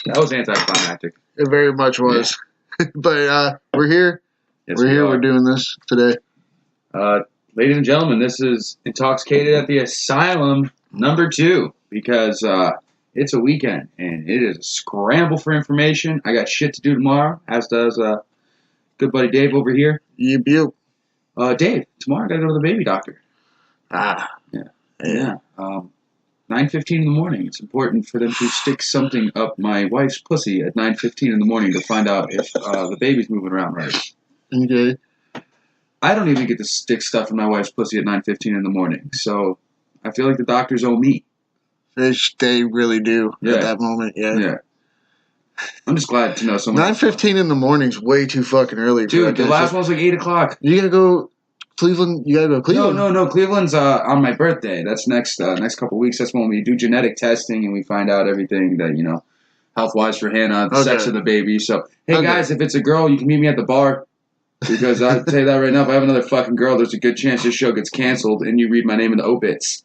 That was anticlimactic. It very much was. Yeah. But we're here. Yes, we're here. Are. We're doing this today. Ladies and gentlemen, this is Intalksicated at the Asylum #2 because it's a weekend and it is a scramble for information. I got shit to do tomorrow, as does good buddy Dave over here. Yep. Dave, tomorrow I gotta go to the baby doctor. Yeah. 9:15 in the morning. It's important for them to stick something up my wife's pussy at 9:15 in the morning to find out if the baby's moving around right. Okay. I don't even get to stick stuff in my wife's pussy at 9:15 in the morning, so I feel like the doctors owe me. They really do at that moment. Yeah. I'm just glad to know someone. 9:15 in the morning is way too fucking early. Dude, the last one's like 8 o'clock. You gotta go Cleveland. You gotta go Cleveland. No. Cleveland's on my birthday. That's next couple weeks. That's when we do genetic testing and we find out everything that health-wise for Hannah, the sex of the baby. So hey guys, if it's a girl, you can meet me at the bar. Because I'll tell you that right now, if I have another fucking girl, there's a good chance this show gets canceled and you read my name in the obits.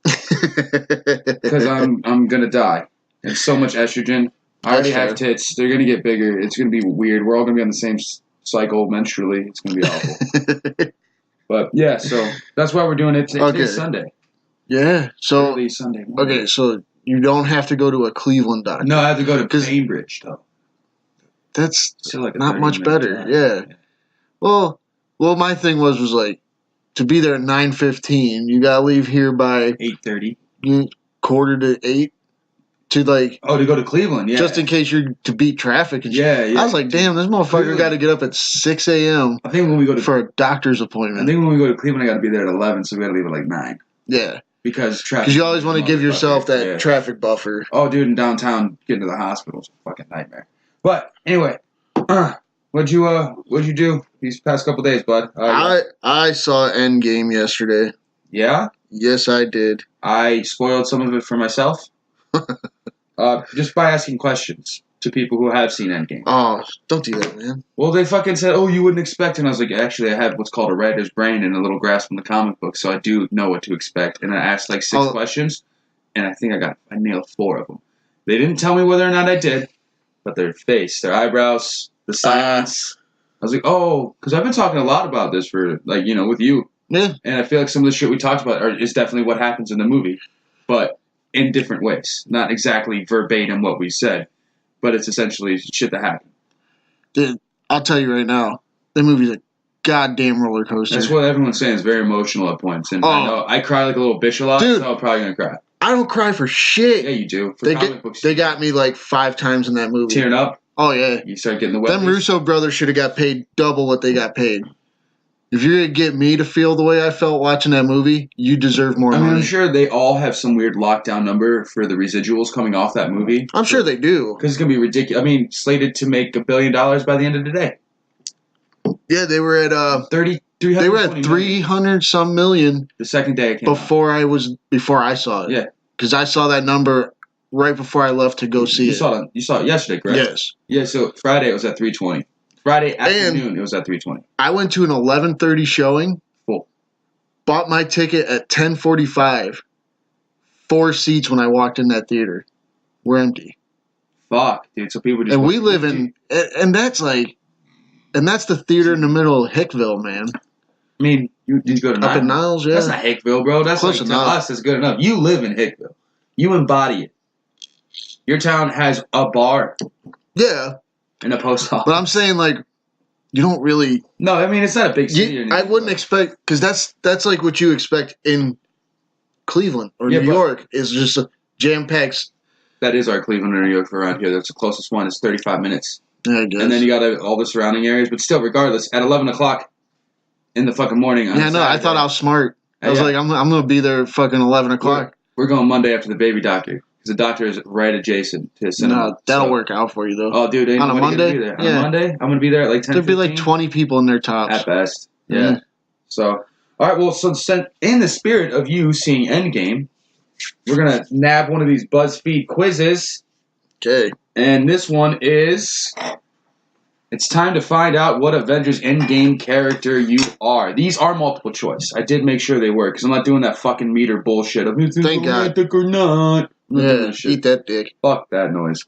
Because I'm gonna die. And so much estrogen. I already have tits. They're gonna get bigger. It's gonna be weird. We're all gonna be on the same cycle menstrually. It's gonna be awful. But yeah, so that's why we're doing it. Today's Sunday. Yeah. So early Sunday morning. Okay, so you don't have to go to a Cleveland doctor. No, I have to go to Cambridge though. That's like not much better. Yeah. Well, my thing was like to be there at 9:15. You gotta leave here by 8:30. 7:45 to to go to Cleveland. Yeah, just in case you're to beat traffic and shit. I was like, damn, this motherfucker got to get up at 6 a.m. I think when we go for a doctor's appointment. I think when we go to Cleveland, I got to be there at 11, so we got to leave at like 9. Yeah, because traffic. Because you always want to give yourself that traffic buffer. Oh, dude, in downtown, getting to the hospital is a fucking nightmare. But anyway. What'd you do these past couple days, bud? I saw Endgame yesterday. Yeah? Yes, I did. I spoiled some of it for myself. Just by asking questions to people who have seen Endgame. Oh, don't do that, man. Well, they fucking said, you wouldn't expect. And I was like, actually, I have what's called a writer's brain and a little grasp from the comic book, so I do know what to expect. And I asked like 6 questions, and I think I nailed 4 of them. They didn't tell me whether or not I did, but their face, their eyebrows, the silence. I was like, because I've been talking a lot about this for, with you. Yeah. And I feel like some of the shit we talked about is definitely what happens in the movie, but in different ways. Not exactly verbatim what we said, but it's essentially shit that happened. Dude, I'll tell you right now, that movie's a goddamn roller coaster. That's what everyone's saying. It's very emotional at points. And I know I cry like a little bitch a lot, so I'm probably going to cry. I don't cry for shit. Yeah, you do. They got me like 5 times in that movie. Tearing up? Oh, yeah. You start getting the wet. Them Russo brothers should have got paid double what they got paid. If you're going to get me to feel the way I felt watching that movie, you deserve more money. I'm sure they all have some weird lockdown number for the residuals coming off that movie. I'm sure they do. Because it's going to be ridiculous. Slated to make $1 billion by the end of the day. Yeah, they were at 300 some million. The second day it came before I saw it. Yeah. Because I saw that number right before I left to go see it. You saw it yesterday, correct? Yes. Yeah, so Friday it was at 320. Friday afternoon it was at 320. I went to an 11:30 showing. Cool. Bought my ticket at 10:45. 4 seats when I walked in that theater were empty. Fuck, dude. So people just. And we live in, and that's the theater in the middle of Hickville, man. You go to Niles? Up in Niles, yeah. That's not Hickville, bro. That's close enough. To us, that's good enough. You live in Hickville. You embody it. Your town has a bar. Yeah. And a post office. But I'm saying, you don't really. No, it's not a big city. I wouldn't expect, because that's like what you expect in Cleveland or New York, is just a jam-packed. That is our Cleveland or New York for around here. That's the closest one. It's 35 minutes. Yeah, I guess. And then you got all the surrounding areas. But still, regardless, at 11 o'clock in the fucking morning. Yeah, no, I thought I was smart. I was like, I'm going to be there at fucking 11 o'clock. We're going Monday after the baby doctor. Because the doctor is right adjacent to his cinema. No, that'll work out for you, though. Oh, dude. On a Monday? On a Monday? I'm going to be there at like 10. There'll be like 20 people in their tops. At best. Yeah. So, all right. Well, so in the spirit of you seeing Endgame, we're going to nab one of these BuzzFeed quizzes. Okay. And this one is... It's time to find out what Avengers Endgame character you are. These are multiple choice. I did make sure they were, because I'm not doing that fucking meter bullshit of Thank God. romantic or not. Yeah, eat that dick. Fuck that noise.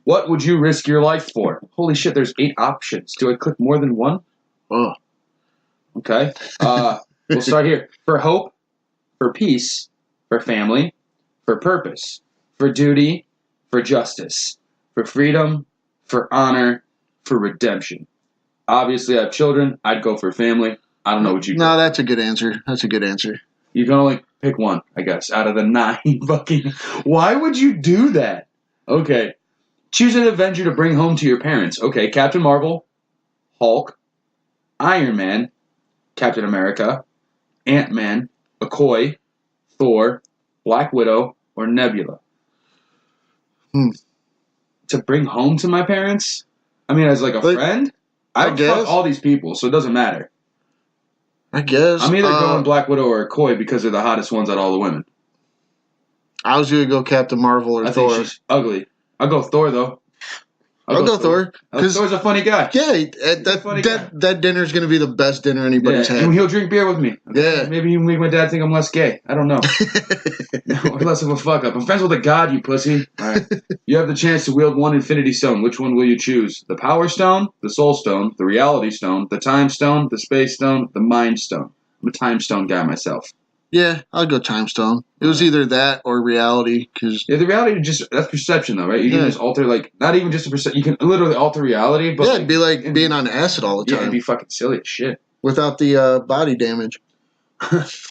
What would you risk your life for? Holy shit, there's 8 options. Do I click more than one? Oh. Okay. We'll start here. For hope, for peace, for family, for purpose, for duty, for justice, for freedom, for honor, for redemption. Obviously, I have children. I'd go for family. I don't know what you do. No, that's a good answer. That's a good answer. You can only pick one, I guess, out of the 9 fucking... Why would you do that? Okay. Choose an Avenger to bring home to your parents. Okay, Captain Marvel, Hulk, Iron Man, Captain America, Ant-Man, McCoy, Thor, Black Widow, or Nebula. To bring home to my parents? I mean, as like a friend? I guess. Fuck all these people, so it doesn't matter. I guess. I'm either going Black Widow or Koi because they're the hottest ones out of all the women. I was going to go Captain Marvel or Thor. I think she's ugly. I'll go Thor, though. I'll go Thor. Because Thor's a funny guy. Yeah, that dinner's going to be the best dinner anybody's had. And he'll drink beer with me. Okay? Yeah. Maybe he'll make my dad think I'm less gay. I don't know. Or less of a fuck up. I'm friends with a god, you pussy. All right. You have the chance to wield one Infinity Stone. Which one will you choose? The Power Stone, the Soul Stone, the Reality Stone, the Time Stone, the Space Stone, the Mind Stone. I'm a Time Stone guy myself. Yeah, I'll go Time Stone. It was either that or reality. Yeah, the reality that's perception, though, right? You can just alter, not even just a perception. You can literally alter reality. But it'd be like being on acid all the time. Yeah, it'd be fucking silly as shit. Without the body damage.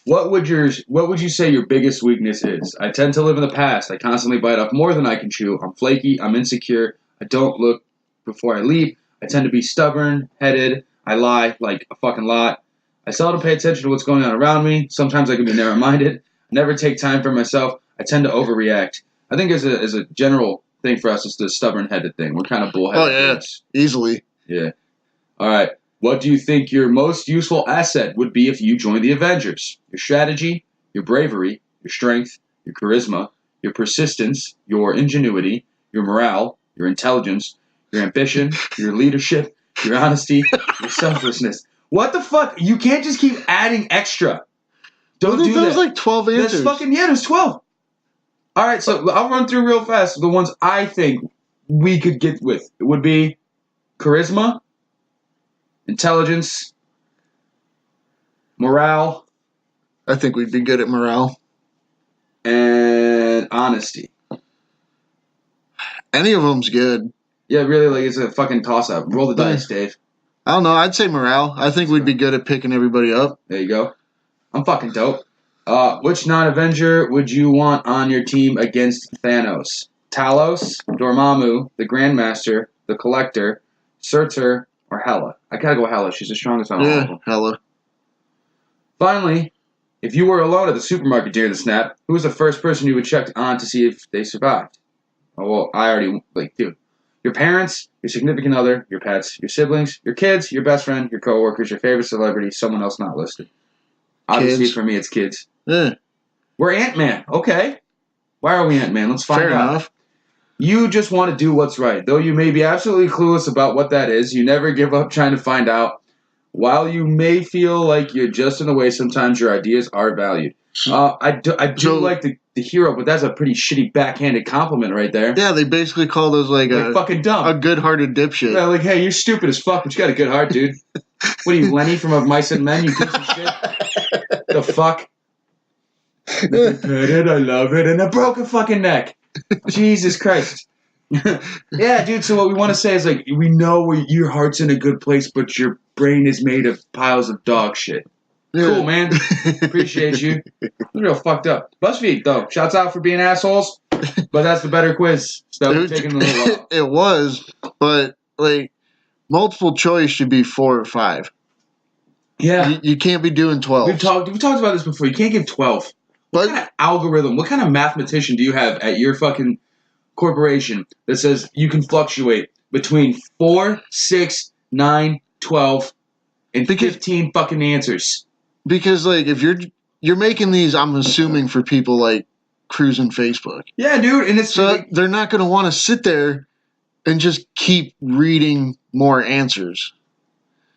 What would you say your biggest weakness is? I tend to live in the past. I constantly bite off more than I can chew. I'm flaky. I'm insecure. I don't look before I leap. I tend to be stubborn-headed. I lie like a fucking lot. I seldom pay attention to what's going on around me. Sometimes I can be narrow-minded. I never take time for myself. I tend to overreact. I think as a general thing for us, it's the stubborn-headed thing. We're kind of bullheaded. Oh, yeah. Easily. Yeah. All right. What do you think your most useful asset would be if you joined the Avengers? Your strategy, your bravery, your strength, your charisma, your persistence, your ingenuity, your morale, your intelligence, your ambition, your leadership, your honesty, your selflessness. What the fuck? You can't just keep adding extra. Don't do that. There's like 12 answers. There's 12. All right, so I'll run through real fast. The ones I think we could get with. It would be charisma, intelligence, morale. I think we'd be good at morale. And honesty. Any of them's good. Yeah, really, it's a fucking toss-up. Roll the dice, Dave. I don't know. I'd say morale. I think we'd be good at picking everybody up. There you go. I'm fucking dope. Which non-Avenger would you want on your team against Thanos? Talos, Dormammu, the Grandmaster, the Collector, Surtur, or Hela? I gotta go Hela. She's the strongest on all of them. Hela. Finally, if you were alone at the supermarket during the snap, who was the first person you would check on to see if they survived? Oh, well, I already... dude. Your parents, your significant other, your pets, your siblings, your kids, your best friend, your coworkers, your favorite celebrity, someone else not listed. Obviously, for me, it's kids. Yeah. We're Ant-Man. Okay. Why are we Ant-Man? Let's find out. Fair enough. You just want to do what's right. Though you may be absolutely clueless about what that is, you never give up trying to find out. While you may feel like you're just in the way, sometimes your ideas are valued. I do like the hero, but that's a pretty shitty backhanded compliment right there. Yeah, they basically called us like a fucking dumb, a good-hearted dipshit. Yeah, hey, you're stupid as fuck, but you got a good heart, dude. What are you, Lenny from Of Mice and Men? You piece of shit. The fuck? I love it, and I broke a fucking neck. Jesus Christ. Yeah, dude. So what we want to say is we know your heart's in a good place, but your brain is made of piles of dog shit. Yeah. Cool, man. Appreciate you. It's real fucked up. BuzzFeed, though. Shouts out for being assholes. But that's the better quiz. So taking a little while. It was, but multiple choice should be 4 or 5. Yeah. You can't be doing 12. We've talked about this before. You can't give 12. What kind of algorithm, what kind of mathematician do you have at your fucking corporation that says you can fluctuate between 4, 6, 9, 12, and 15 fucking answers? Because if you're making these, I'm assuming for people cruising Facebook. Yeah, dude, and it's so they're not going to want to sit there and just keep reading more answers.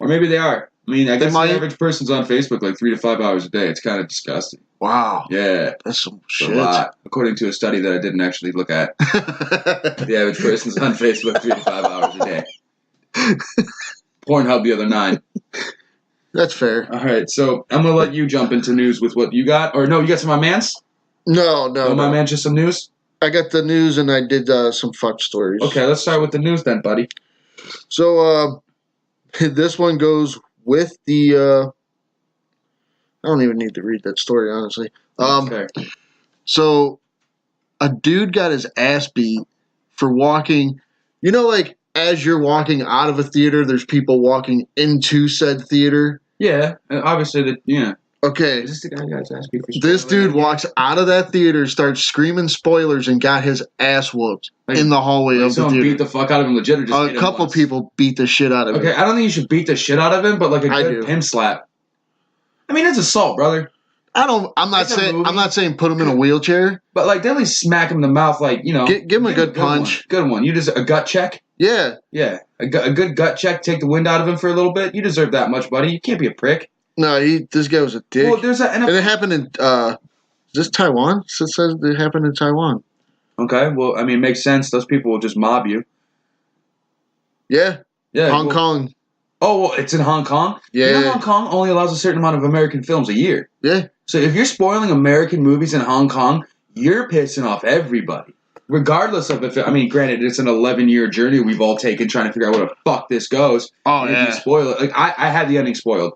Or maybe they are. I mean, I guess the average person's on Facebook like 3 to 5 hours a day. It's kind of disgusting. Wow. Yeah. That's some shit. A lot. According to a study that I didn't actually look at. The average person's on Facebook 3 to 5 hours a day. Pornhub the other 9. That's fair. All right, so I'm going to let you jump into news with what you got. Or no, you got some of my mans? No. My man, just some news? I got the news and I did some fuck stories. Okay, let's start with the news then, buddy. So, this one goes with the, I don't even need to read that story, honestly. Okay. So, a dude got his ass beat for walking, like, as you're walking out of a theater, there's people walking into said theater. Yeah, obviously, Okay. Is this the guy who got his ass beat for this dude walks out of that theater, starts screaming spoilers, and got his ass whooped in the hallway of the theater. Beat the fuck out of him legit, or just a couple people beat the shit out of him. Okay, I don't think you should beat the shit out of him, but like a good pimp slap. I mean, that's assault, brother. I'm not saying put him in a wheelchair, but like definitely smack him in the mouth, like give him a good punch. Good one. You deserve a gut check. Yeah. A good gut check. Take the wind out of him for a little bit. You deserve that much, buddy. You can't be a prick. No, this guy was a dick. Well, and it happened in is this Taiwan? It says it happened in Taiwan. Okay, well, I mean, it makes sense. Those people will just mob you. Yeah. Hong Kong. Oh, well, it's in Hong Kong? Yeah. Hong Kong only allows a certain amount of American films a year. Yeah. So if you're spoiling American movies in Hong Kong, you're pissing off everybody. Regardless of granted, it's an 11-year journey we've all taken trying to figure out where the fuck this goes. Oh, and if you spoil it, like I had the ending spoiled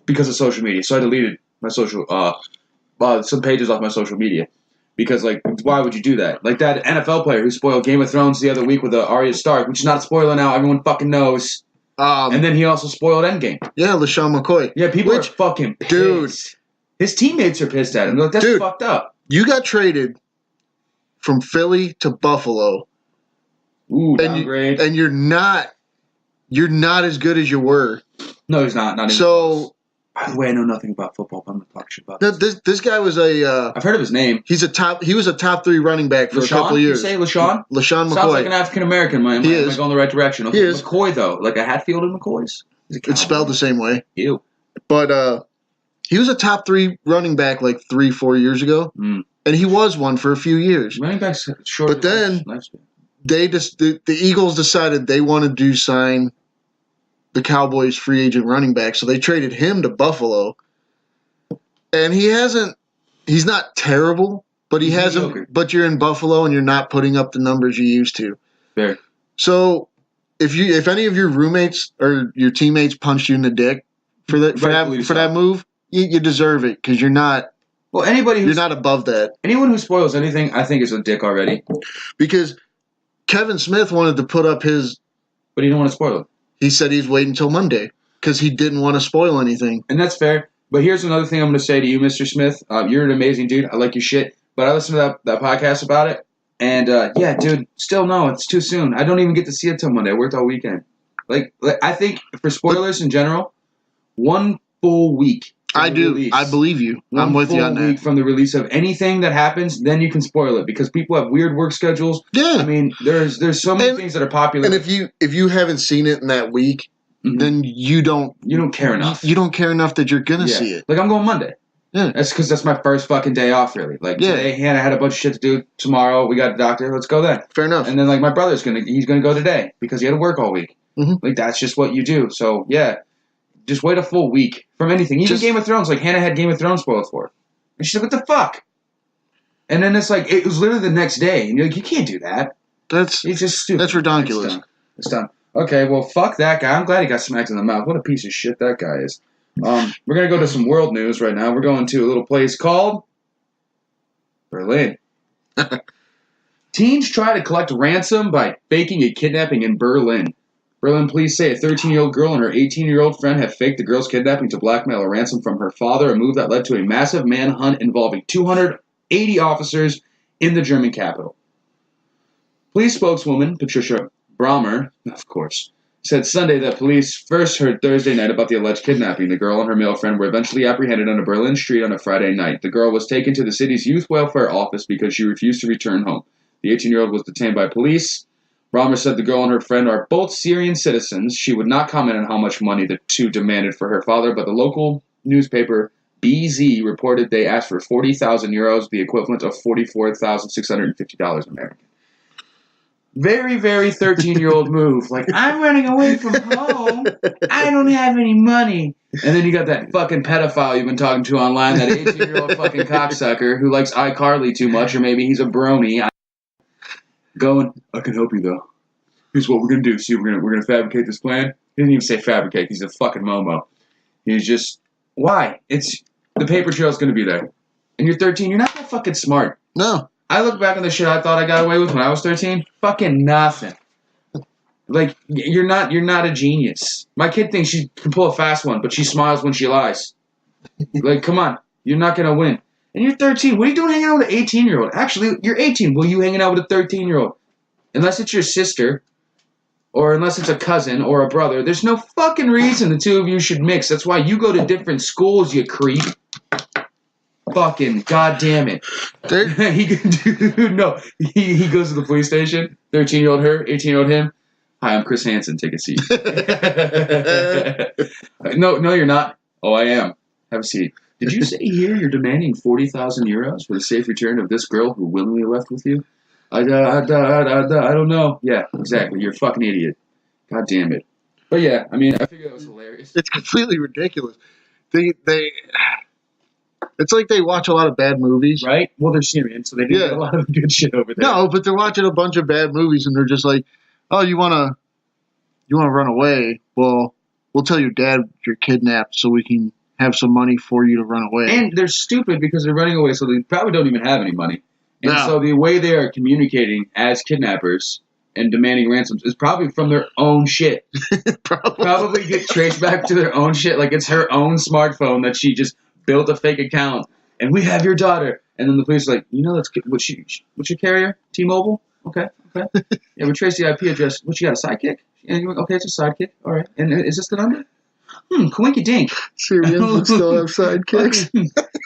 because of social media, so I deleted my some pages off my social media because like why would you do that? Like that NFL player who spoiled Game of Thrones the other week with Arya Stark, which is not a spoiler now. Everyone fucking knows. And then he also spoiled Endgame. Yeah, LaShawn McCoy. Yeah, people are fucking pissed. Dude, his teammates are pissed at him. Like, that's fucked up. You got traded from Philly to Buffalo. Ooh, downgrade. And you're not as good as you were. No, he's not. Not even so. By the way, I know nothing about football, but I'm gonna talk shit about this guy was a. I've heard of his name. He was a top 3 running back for a couple of years. You say LaShawn? LaShawn McCoy. Sounds like an African American. Am I going the right direction? Okay. He is. McCoy though, like a Hatfield and McCoy's. It's spelled the same way. Ew. But he was a top 3 running back like 3-4 years ago, and he was one for a few years. Running backs short. But then the Eagles decided they wanted to sign the Cowboys free agent running back, so they traded him to Buffalo. And he's not terrible, but he hasn't. But you're in Buffalo and you're not putting up the numbers you used to. Fair. So if any of your roommates or your teammates punched you in the dick for that move, you deserve it because you're not. Well, you're not above that. Anyone who spoils anything, I think, is a dick already. Because Kevin Smith wanted to put up his, but he didn't want to spoil it. He said he's waiting until Monday because he didn't want to spoil anything. And that's fair. But here's another thing I'm going to say to you, Mr. Smith. You're an amazing dude. I like your shit. But I listened to that podcast about it. And, yeah, dude, still no, it's too soon. I don't even get to see it till Monday. I worked all weekend. Like I think for spoilers in general, 1 full week. I do. Release, I believe you. I'm with you on that. 1 week from the release of anything that happens, then you can spoil it because people have weird work schedules. Yeah. I mean, there's so many things that are popular. And if you haven't seen it in that week, then you don't care enough. You don't care enough that you're gonna see it. Like I'm going Monday. Yeah. That's because that's my first fucking day off, really. Like today, Hannah had a bunch of shit to do. Tomorrow, we got a doctor. Let's go then. Fair enough. And then like my brother's he's gonna go today because he had to work all week. Mm-hmm. Like that's just what you do. So yeah. Just wait a full week from anything. Even Game of Thrones. Like, Hannah had Game of Thrones spoiled for her. And she's like, what the fuck? And then it's like, it was literally the next day. And you're like, you can't do that. It's just stupid. That's ridiculous. It's done. Okay, well, fuck that guy. I'm glad he got smacked in the mouth. What a piece of shit that guy is. We're going to go to some world news right now. We're going to a little place called Berlin. Teens try to collect ransom by faking a kidnapping in Berlin. Berlin police say a 13-year-old girl and her 18-year-old friend have faked the girl's kidnapping to blackmail a ransom from her father, a move that led to a massive manhunt involving 280 officers in the German capital. Police spokeswoman Patricia Brommer, of course, said Sunday that police first heard Thursday night about the alleged kidnapping. The girl and her male friend were eventually apprehended on a Berlin street on a Friday night. The girl was taken to the city's youth welfare office because she refused to return home. The 18-year-old was detained by police Ramos said the girl and her friend are both Syrian citizens. She would not comment on how much money the two demanded for her father, but the local newspaper BZ reported they asked for 40,000 euros, the equivalent of $44,650 American. Very, very 13-year-old move. Like, I'm running away from home. I don't have any money. And then you got that fucking pedophile you've been talking to online, that 18-year-old fucking cocksucker who likes iCarly too much, or maybe he's a brony. Going, I can help you though. Here's what we're gonna do. See, we're gonna fabricate this plan. He didn't even say fabricate. He's a fucking Momo. He's just, why? It's the paper trail's gonna be there, and you're 13. You're not that fucking smart. No. I look back on the shit I thought I got away with when I was 13. Fucking nothing. Like, you're not a genius. My kid thinks she can pull a fast one, but she smiles when she lies. Like, come on, you're not gonna win. And you're 13. What are you doing hanging out with an 18-year-old? Actually, you're 18. Will you hanging out with a 13-year-old? Unless it's your sister, or unless it's a cousin or a brother, there's no fucking reason the two of you should mix. That's why you go to different schools, you creep. Fucking goddamn it. He goes to the police station. 13-year-old her, 18-year-old him. Hi, I'm Chris Hansen. Take a seat. No, you're not. Oh, I am. Have a seat. Did you say here you're demanding 40,000 euros for the safe return of this girl who willingly left with you? I don't know. Yeah, exactly. You're a fucking idiot. God damn it. But yeah, I mean, I figured that was hilarious. It's completely ridiculous. It's like they watch a lot of bad movies. Right? Well, they're Syrian, so they do get a lot of good shit over there. No, but they're watching a bunch of bad movies, and they're just like, oh, you wanna run away? Well, we'll tell your dad you're kidnapped so we can have some money for you to run away. And they're stupid because they're running away, so they probably don't even have any money. And so the way they are communicating as kidnappers and demanding ransoms is probably from their own shit. Probably get traced back to their own shit. Like it's her own smartphone that she just built a fake account. And we have your daughter. And then the police are like, that's what's your carrier? T-Mobile? Okay. Yeah, we traced the IP address. What, you got a sidekick? Okay, it's a sidekick. All right. And is this the number? Coinky dink. Syrians still have sidekicks.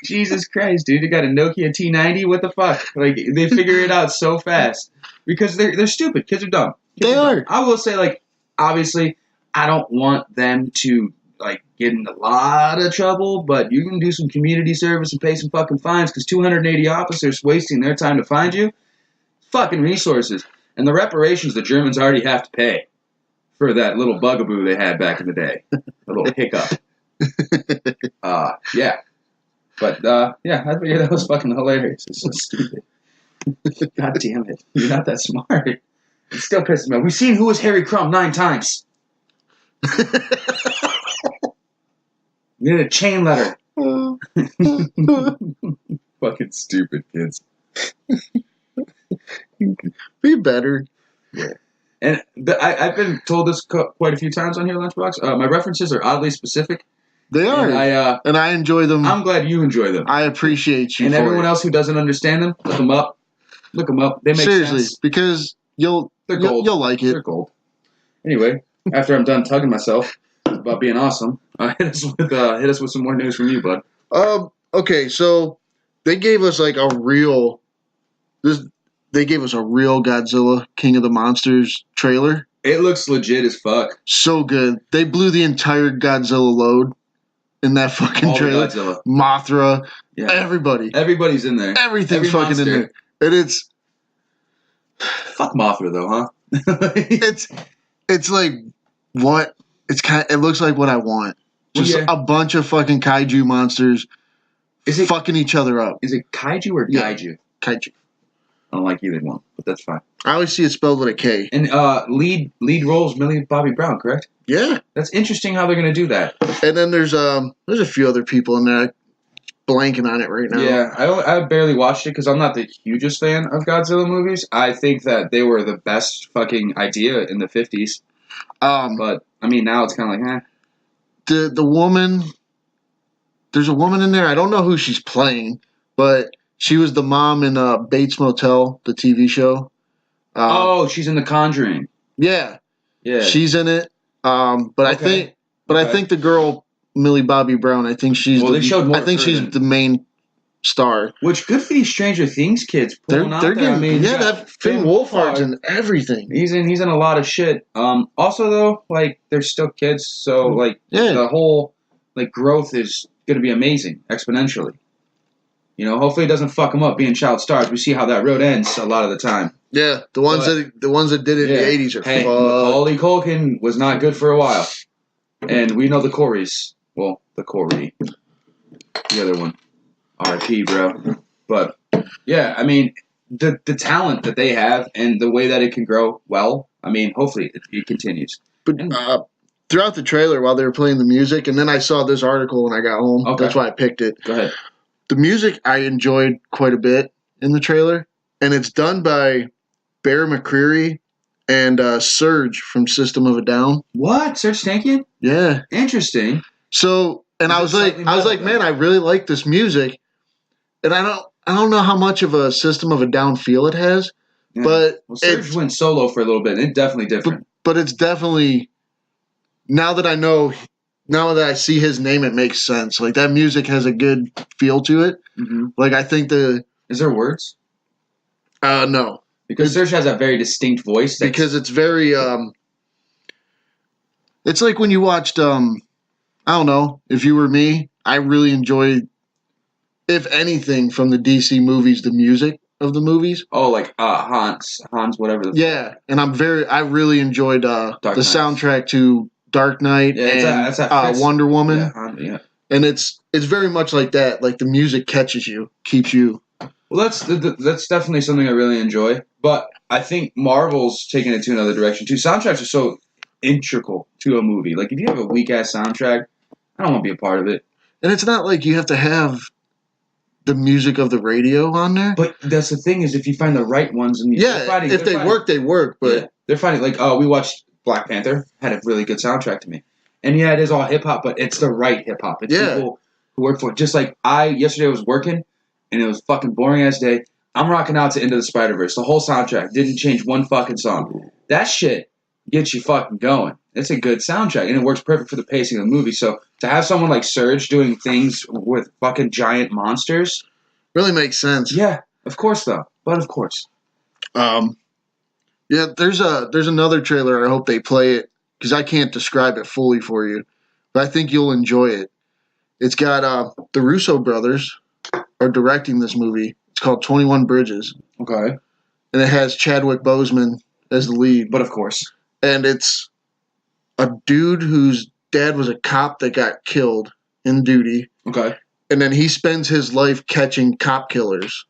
Jesus Christ, dude! They got a Nokia T90. What the fuck? Like they figure it out so fast because they're stupid. Kids are dumb. They are. I will say, like, obviously, I don't want them to like get in a lot of trouble, but you can do some community service and pay some fucking fines because 280 officers wasting their time to find you, fucking resources, and the reparations the Germans already have to pay for that little bugaboo they had back in the day, a little hiccup. Yeah. But, yeah, I figured that was fucking hilarious. It's so stupid. God damn it. You're not that smart. It still pisses me off. We've seen Who is Harry Crumb 9 times. We need a chain letter. Fucking stupid kids. Be better. Yeah. And I've been told this quite a few times on here, Lunchbox. My references are oddly specific. They are. And I enjoy them. I'm glad you enjoy them. I appreciate you. And everyone else who doesn't understand them, look them up. Look them up. They make sense. Because you'll like it. They're gold. Anyway, after I'm done tugging myself about being awesome, hit us with some more news from you, bud. Okay, so they gave us like a real Godzilla King of the Monsters trailer. It looks legit as fuck. So good. They blew the entire Godzilla load in that fucking trailer. Godzilla. Mothra. Yeah. Everybody. Everybody's in there. Everything's fucking in there. And it's... Fuck Mothra, though, huh? It's like what... It looks like what I want. Just a bunch of fucking kaiju monsters fucking each other up. Is it kaiju or gaiju? Kaiju. I don't like either one, but that's fine. I always see it spelled with a K. And lead roles Millie Bobby Brown, correct? Yeah. That's interesting how they're going to do that. And then there's a few other people in there. Blanking on it right now. Yeah, I barely watched it because I'm not the hugest fan of Godzilla movies. I think that they were the best fucking idea in the 50s. But, I mean, now it's kind of like, The woman... There's a woman in there. I don't know who she's playing, but... She was the mom in Bates Motel, the TV show. She's in The Conjuring. Yeah. She's in it. But I think the girl Millie Bobby Brown. I think she's. They showed more. I think she's the main star. Which good for these Stranger Things kids pulling out there. Getting, I mean, that Finn Wolfhard's in everything. He's in a lot of shit. Also though, like they're still kids, so like the whole like growth is going to be amazing exponentially. You know, hopefully it doesn't fuck them up being child stars. We see how that road ends a lot of the time. Yeah, the ones that did it in the 80s are fucked. Macaulay Culkin was not good for a while. And we know the Coreys. Well, the Corey. The other one. R.I.P., bro. But, yeah, I mean, the talent that they have and the way that it can grow well, I mean, hopefully it continues. But throughout the trailer while they were playing the music, and then I saw this article when I got home. Okay. That's why I picked it. Go ahead. The music I enjoyed quite a bit in the trailer, and it's done by Bear McCreary and Serge from System of a Down. What? Serge Tankian? Yeah. Interesting. So, and I was like, man, I really like this music, and I don't know how much of a System of a Down feel it has, but Serge went solo for a little bit. It's definitely different. But it's definitely now that I see his name, it makes sense. Like that music has a good feel to it. Mm-hmm. Like I think is there words? No. Because Serge has a very distinct voice. Because it's very, it's like when you watched, I don't know, If You Were Me, I really enjoyed, if anything, from the DC movies, the music of the movies. Oh, like Hans, whatever. Yeah, and I really enjoyed the soundtrack to Dark Knight and Wonder Woman. Yeah. And it's very much like that. Like the music catches you, keeps you. Well, that's definitely something I really enjoy. But I think Marvel's taking it to another direction too. Soundtracks are so integral to a movie. Like if you have a weak ass soundtrack, I don't want to be a part of it. And it's not like you have to have the music of the radio on there. But that's the thing is if you find the right ones, and if they work, they work. But they're finding like we watched Black Panther, had a really good soundtrack to me, and it is all hip hop, but it's the right hip hop. It's people who work for it. Just like yesterday I was working, and it was a fucking boring ass day. I'm rocking out to Into the Spider-Verse. The whole soundtrack didn't change one fucking song. That shit gets you fucking going. It's a good soundtrack, and it works perfect for the pacing of the movie. So to have someone like Serge doing things with fucking giant monsters really makes sense. Yeah, of course though. But of course. Yeah, there's another trailer. I hope they play it because I can't describe it fully for you, but I think you'll enjoy it. It's got the Russo brothers are directing this movie. It's called 21 Bridges. Okay. And it has Chadwick Boseman as the lead. But of course. And it's a dude whose dad was a cop that got killed in duty. Okay. And then he spends his life catching cop killers.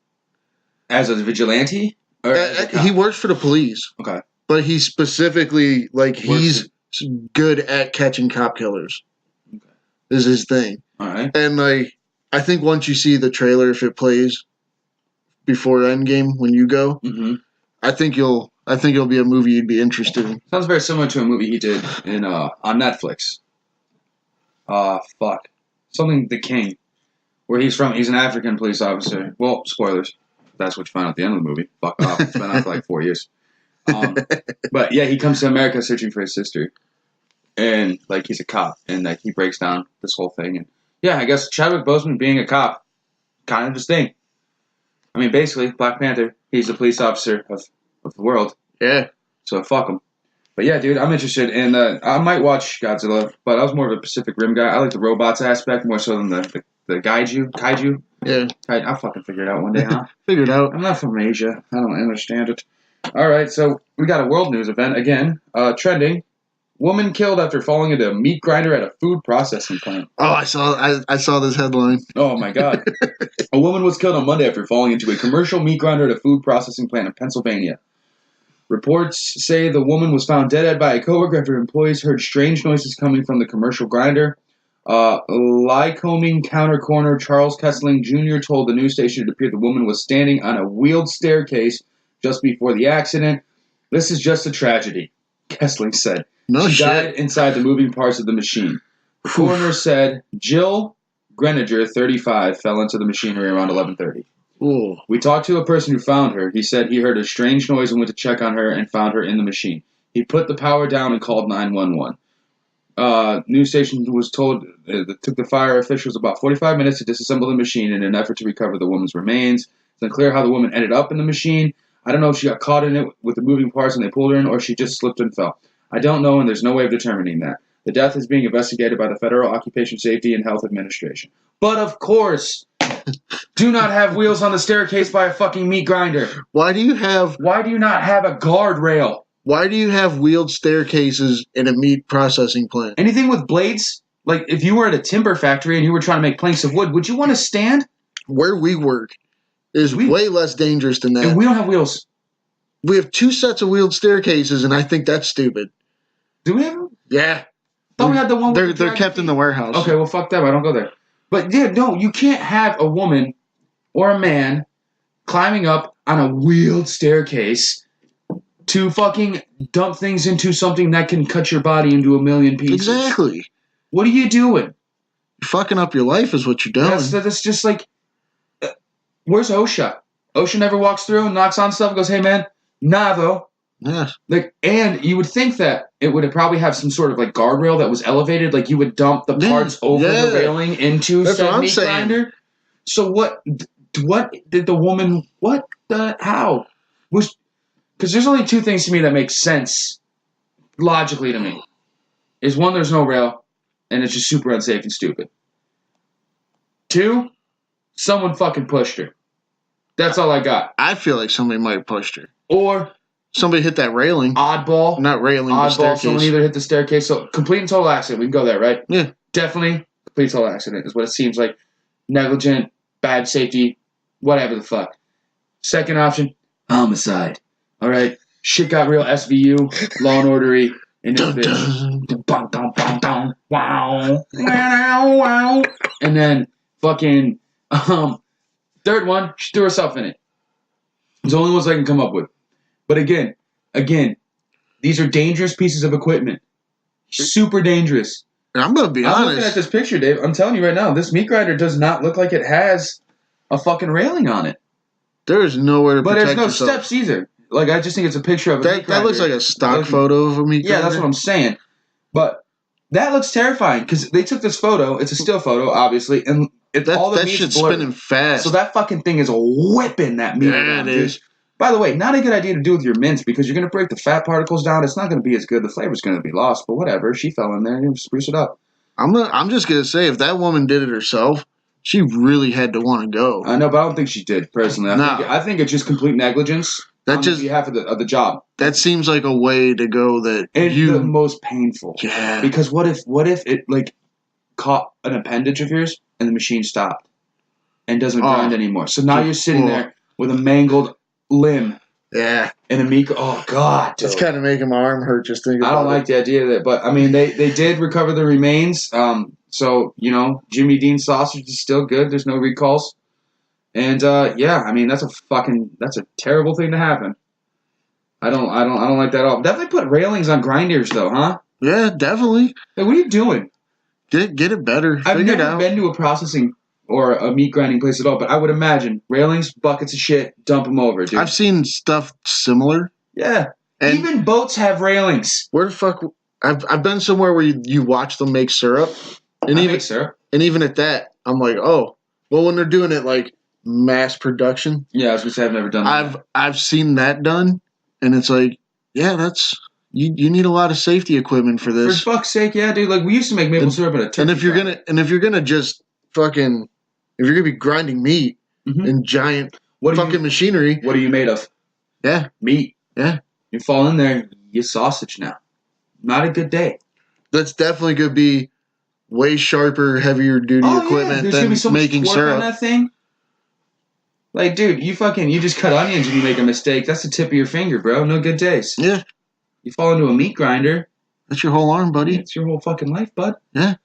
As a vigilante? Or he works for the police. Okay. But he specifically, he's good at catching cop killers. Okay. Is his thing. All right. And, I think once you see the trailer, if it plays before Endgame when you go, I think it'll be a movie you'd be interested in. Sounds very similar to a movie he did in on Netflix. Something The King. Where he's from. He's an African police officer. Well, spoilers. That's what you find out at the end of the movie. Fuck off. It's been out for 4 years. But yeah, he comes to America searching for his sister. And he's a cop. And he breaks down this whole thing. And yeah, I guess Chadwick Boseman being a cop, kind of his thing. I mean, basically, Black Panther, he's a police officer of the world. Yeah. So fuck him. But yeah, dude, I'm interested. And I might watch Godzilla, but I was more of a Pacific Rim guy. I like the robots aspect more so than the kaiju. Yeah. I'll fucking figure it out one day, huh? Figure it out. I'm not from Asia. I don't understand it. All right, so we got a world news event again. Trending. Woman killed after falling into a meat grinder at a food processing plant. Oh, I saw this headline. Oh, my God. A woman was killed on Monday after falling into a commercial meat grinder at a food processing plant in Pennsylvania. Reports say the woman was found dead by a coworker after employees heard strange noises coming from the commercial grinder. Lycoming counter coroner Charles Kessling Jr. told the news station it appeared the woman was standing on a wheeled staircase just before the accident. This is just a tragedy, Kessling said. She died inside the moving parts of the machine. The coroner said Jill Greninger, 35, fell into the machinery around 11:30. Ooh. We talked to a person who found her. He said he heard a strange noise and went to check on her and found her in the machine. He put the power down and called 911. News station was told it took the fire officials about 45 minutes to disassemble the machine in an effort to recover the woman's remains. It's unclear how the woman ended up in the machine. I don't know if she got caught in it with the moving parts and they pulled her in, or she just slipped and fell. I don't know, and there's no way of determining that. The death is being investigated by the Federal Occupation Safety and Health Administration. But of course, do not have wheels on the staircase by a fucking meat grinder. Why do you not have a guardrail? Why do you have wheeled staircases in a meat processing plant? Anything with blades? Like, if you were at a timber factory and you were trying to make planks of wood, would you want to stand? Where we work is way less dangerous than that. And we don't have wheels. We have 2 sets of wheeled staircases, and I think that's stupid. Do we have them? Yeah. I thought we had the one with They're kept in the warehouse. Okay, well, fuck them. I don't go there. But, yeah, no, you can't have a woman or a man climbing up on a wheeled staircase to fucking dump things into something that can cut your body into a million pieces. Exactly. What are you doing? You're fucking up your life is what you're doing. That's just like, where's OSHA? OSHA never walks through and knocks on stuff and goes, hey, man, nah, though. Yeah. Like, and you would think that it would probably have some sort of like guardrail that was elevated, like you would dump the parts over the railing into said meat grinder. So what did the woman, how? Because there's only 2 things to me that make sense logically to me. Is 1, there's no rail, and it's just super unsafe and stupid. 2, someone fucking pushed her. That's all I got. I feel like somebody might have pushed her. Or somebody hit that railing. Oddball. Not railing, but staircase. Someone either hit the staircase. So complete and total accident. We can go there, right? Yeah. Definitely complete and total accident is what it seems like. Negligent, bad safety, whatever the fuck. Second option, homicide. All right, shit got real. SVU, Law and Ordery, in this bitch. Wow, wow. And then fucking third one, she threw herself in it. It's the only ones I can come up with. But again, these are dangerous pieces of equipment. Super dangerous. I'm gonna be honest. I'm looking at this picture, Dave. I'm telling you right now, this meat grinder does not look like it has a fucking railing on it. There is nowhere to protect yourself. But there's no steps either. Like, I just think it's a picture of a meat grinder. That looks like a stock photo of a meat grinder. Yeah, that's what I'm saying. But that looks terrifying because they took this photo. It's a still photo, obviously, and all the meat's shit's blurred. spinning fast. So that fucking thing is whipping that meat around. Yeah, it is. By the way, not a good idea to do with your mince because you're going to break the fat particles down. It's not going to be as good. The flavor's going to be lost. But whatever. She fell in there and spruce it up. I'm just going to say, if that woman did it herself, she really had to want to go. I know, but I don't think she did, personally. I think it's just complete negligence on behalf of the job. That seems like a way to go that and the most painful. Yeah. Because what if it, like, caught an appendage of yours and the machine stopped and doesn't grind anymore? So now you're sitting there with a mangled limb. Yeah. And a meat. Oh, God. It's kind of making my arm hurt just thinking about it. I don't like the idea of that. But, I mean, they did recover the remains. So, you know, Jimmy Dean sausage is still good. There's no recalls. And, yeah, I mean, that's a terrible thing to happen. I don't like that at all. Definitely put railings on grinders, though, huh? Yeah, definitely. Hey, what are you doing? Get it better. I've never been to a processing or a meat grinding place at all, but I would imagine railings, buckets of shit, dump them over, dude. I've seen stuff similar. Yeah. And even boats have railings. Where the fuck? I've been somewhere where you watch them make syrup. And even at that, I'm like, oh, well, when they're doing it like mass production. Yeah, I was gonna say I've never done that. I've seen that done, and it's like, yeah, that's you need a lot of safety equipment for this. For fuck's sake, yeah, dude. Like we used to make maple syrup in a turkey. And if you're gonna just fucking, if you're gonna be grinding meat in giant machinery, what are you made of? Yeah, meat. Yeah, you fall in there, you sausage now. Not a good day. That's definitely gonna be way sharper, heavier duty equipment than so making syrup. On that thing. Like, dude, you just cut onions and you make a mistake. That's the tip of your finger, bro. No good days. Yeah. You fall into a meat grinder. That's your whole arm, buddy. It's your whole fucking life, bud. Yeah.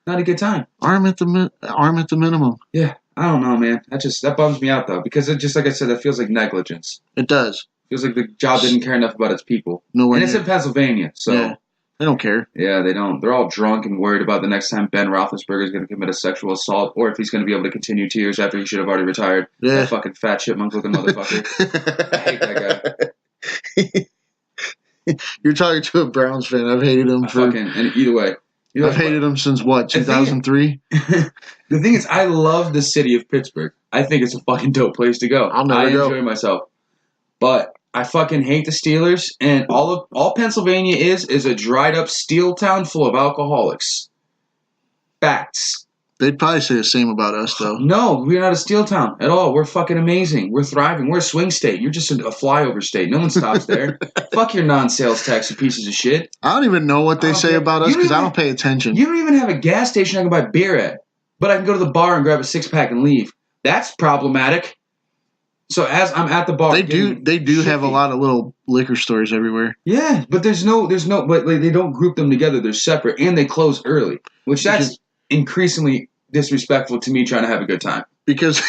Not a good time. Arm at the minimum. Yeah. I don't know, man. That bums me out, though. Because it just, like I said, that feels like negligence. It does. It feels like the job didn't care enough about its people. Nowhere and it's in Pennsylvania, so... Yeah. They don't care. Yeah, they don't. They're all drunk and worried about the next time Ben Roethlisberger is going to commit a sexual assault, or if he's going to be able to continue 2 years after he should have already retired. Yeah. That fucking fat chipmunk-looking motherfucker. I hate that guy. You're talking to a Browns fan. I've hated him for... And either way. I've hated them since what, 2003? The thing is, I love the city of Pittsburgh. I think it's a fucking dope place to go. I enjoy myself. But I fucking hate the Steelers, and all Pennsylvania is a dried up steel town full of alcoholics. Facts. They'd probably say the same about us, though. No, we're not a steel town at all. We're fucking amazing. We're thriving. We're a swing state. You're just a flyover state. No one stops there. Fuck your non-sales tax, you pieces of shit. I don't even know what they say about us because I don't pay attention. You don't even have a gas station I can buy beer at, but I can go to the bar and grab a 6-pack and leave. That's problematic. So as I'm at the bar, they do have a lot of little liquor stores everywhere. Yeah, but but they don't group them together. They're separate, and they close early, which that's increasingly disrespectful to me trying to have a good time. Because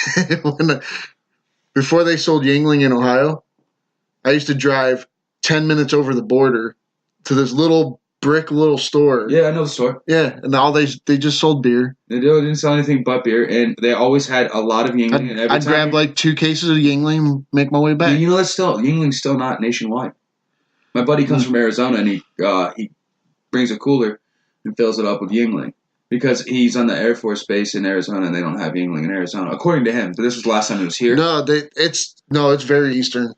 before they sold Yingling in Ohio, I used to drive 10 minutes over the border to this little store. Yeah, I know the store. Yeah, and they just sold beer. They didn't sell anything but beer, and they always had a lot of Yingling. I'd grab like 2 cases of Yingling and make my way back. You know, Yingling's still not nationwide. My buddy comes from Arizona, and he brings a cooler and fills it up with Yingling. Because he's on the Air Force Base in Arizona, and they don't have Yingling in Arizona, according to him. But this was the last time he was here. No, it's very Eastern.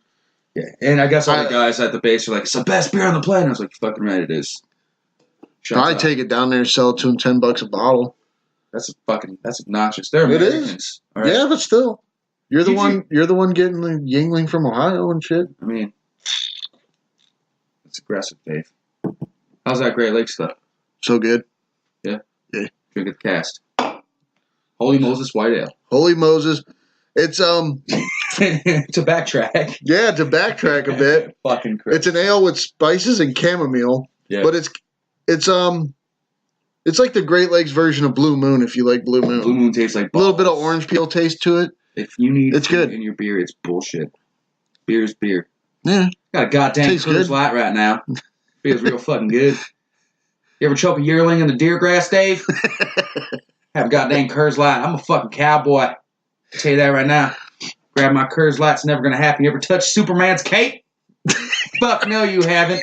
Yeah, and I guess all the guys at the base are like, "It's the best beer on the planet." I was like, "Fucking right, it is." I take it down there and sell it to them $10 a bottle. That's obnoxious. They're Americans. It is. Right? Yeah, but still, you're the one getting the Yingling from Ohio and shit. I mean, it's aggressive, Dave. How's that Great Lakes stuff? So good. Yeah. Yeah. Drink at the cast. Holy Moses White Ale. Holy Moses. It's to backtrack. Yeah, to backtrack a bit. Fucking crazy. It's an ale with spices and chamomile. Yeah. But it's like the Great Lakes version of Blue Moon if you like Blue Moon. Blue Moon tastes like balls. A little bit of orange peel taste to it. If you need it's good in your beer, it's bullshit. Beer is beer. Yeah. Got a goddamn Coors Light right now. Feels real fucking good. You ever choke a yearling in the deer grass, Dave? Have a goddamn Coors Light. I'm a fucking cowboy. I'll tell you that right now. Grab my Coors Light. It's never going to happen. You ever touch Superman's cape? Fuck no, you haven't.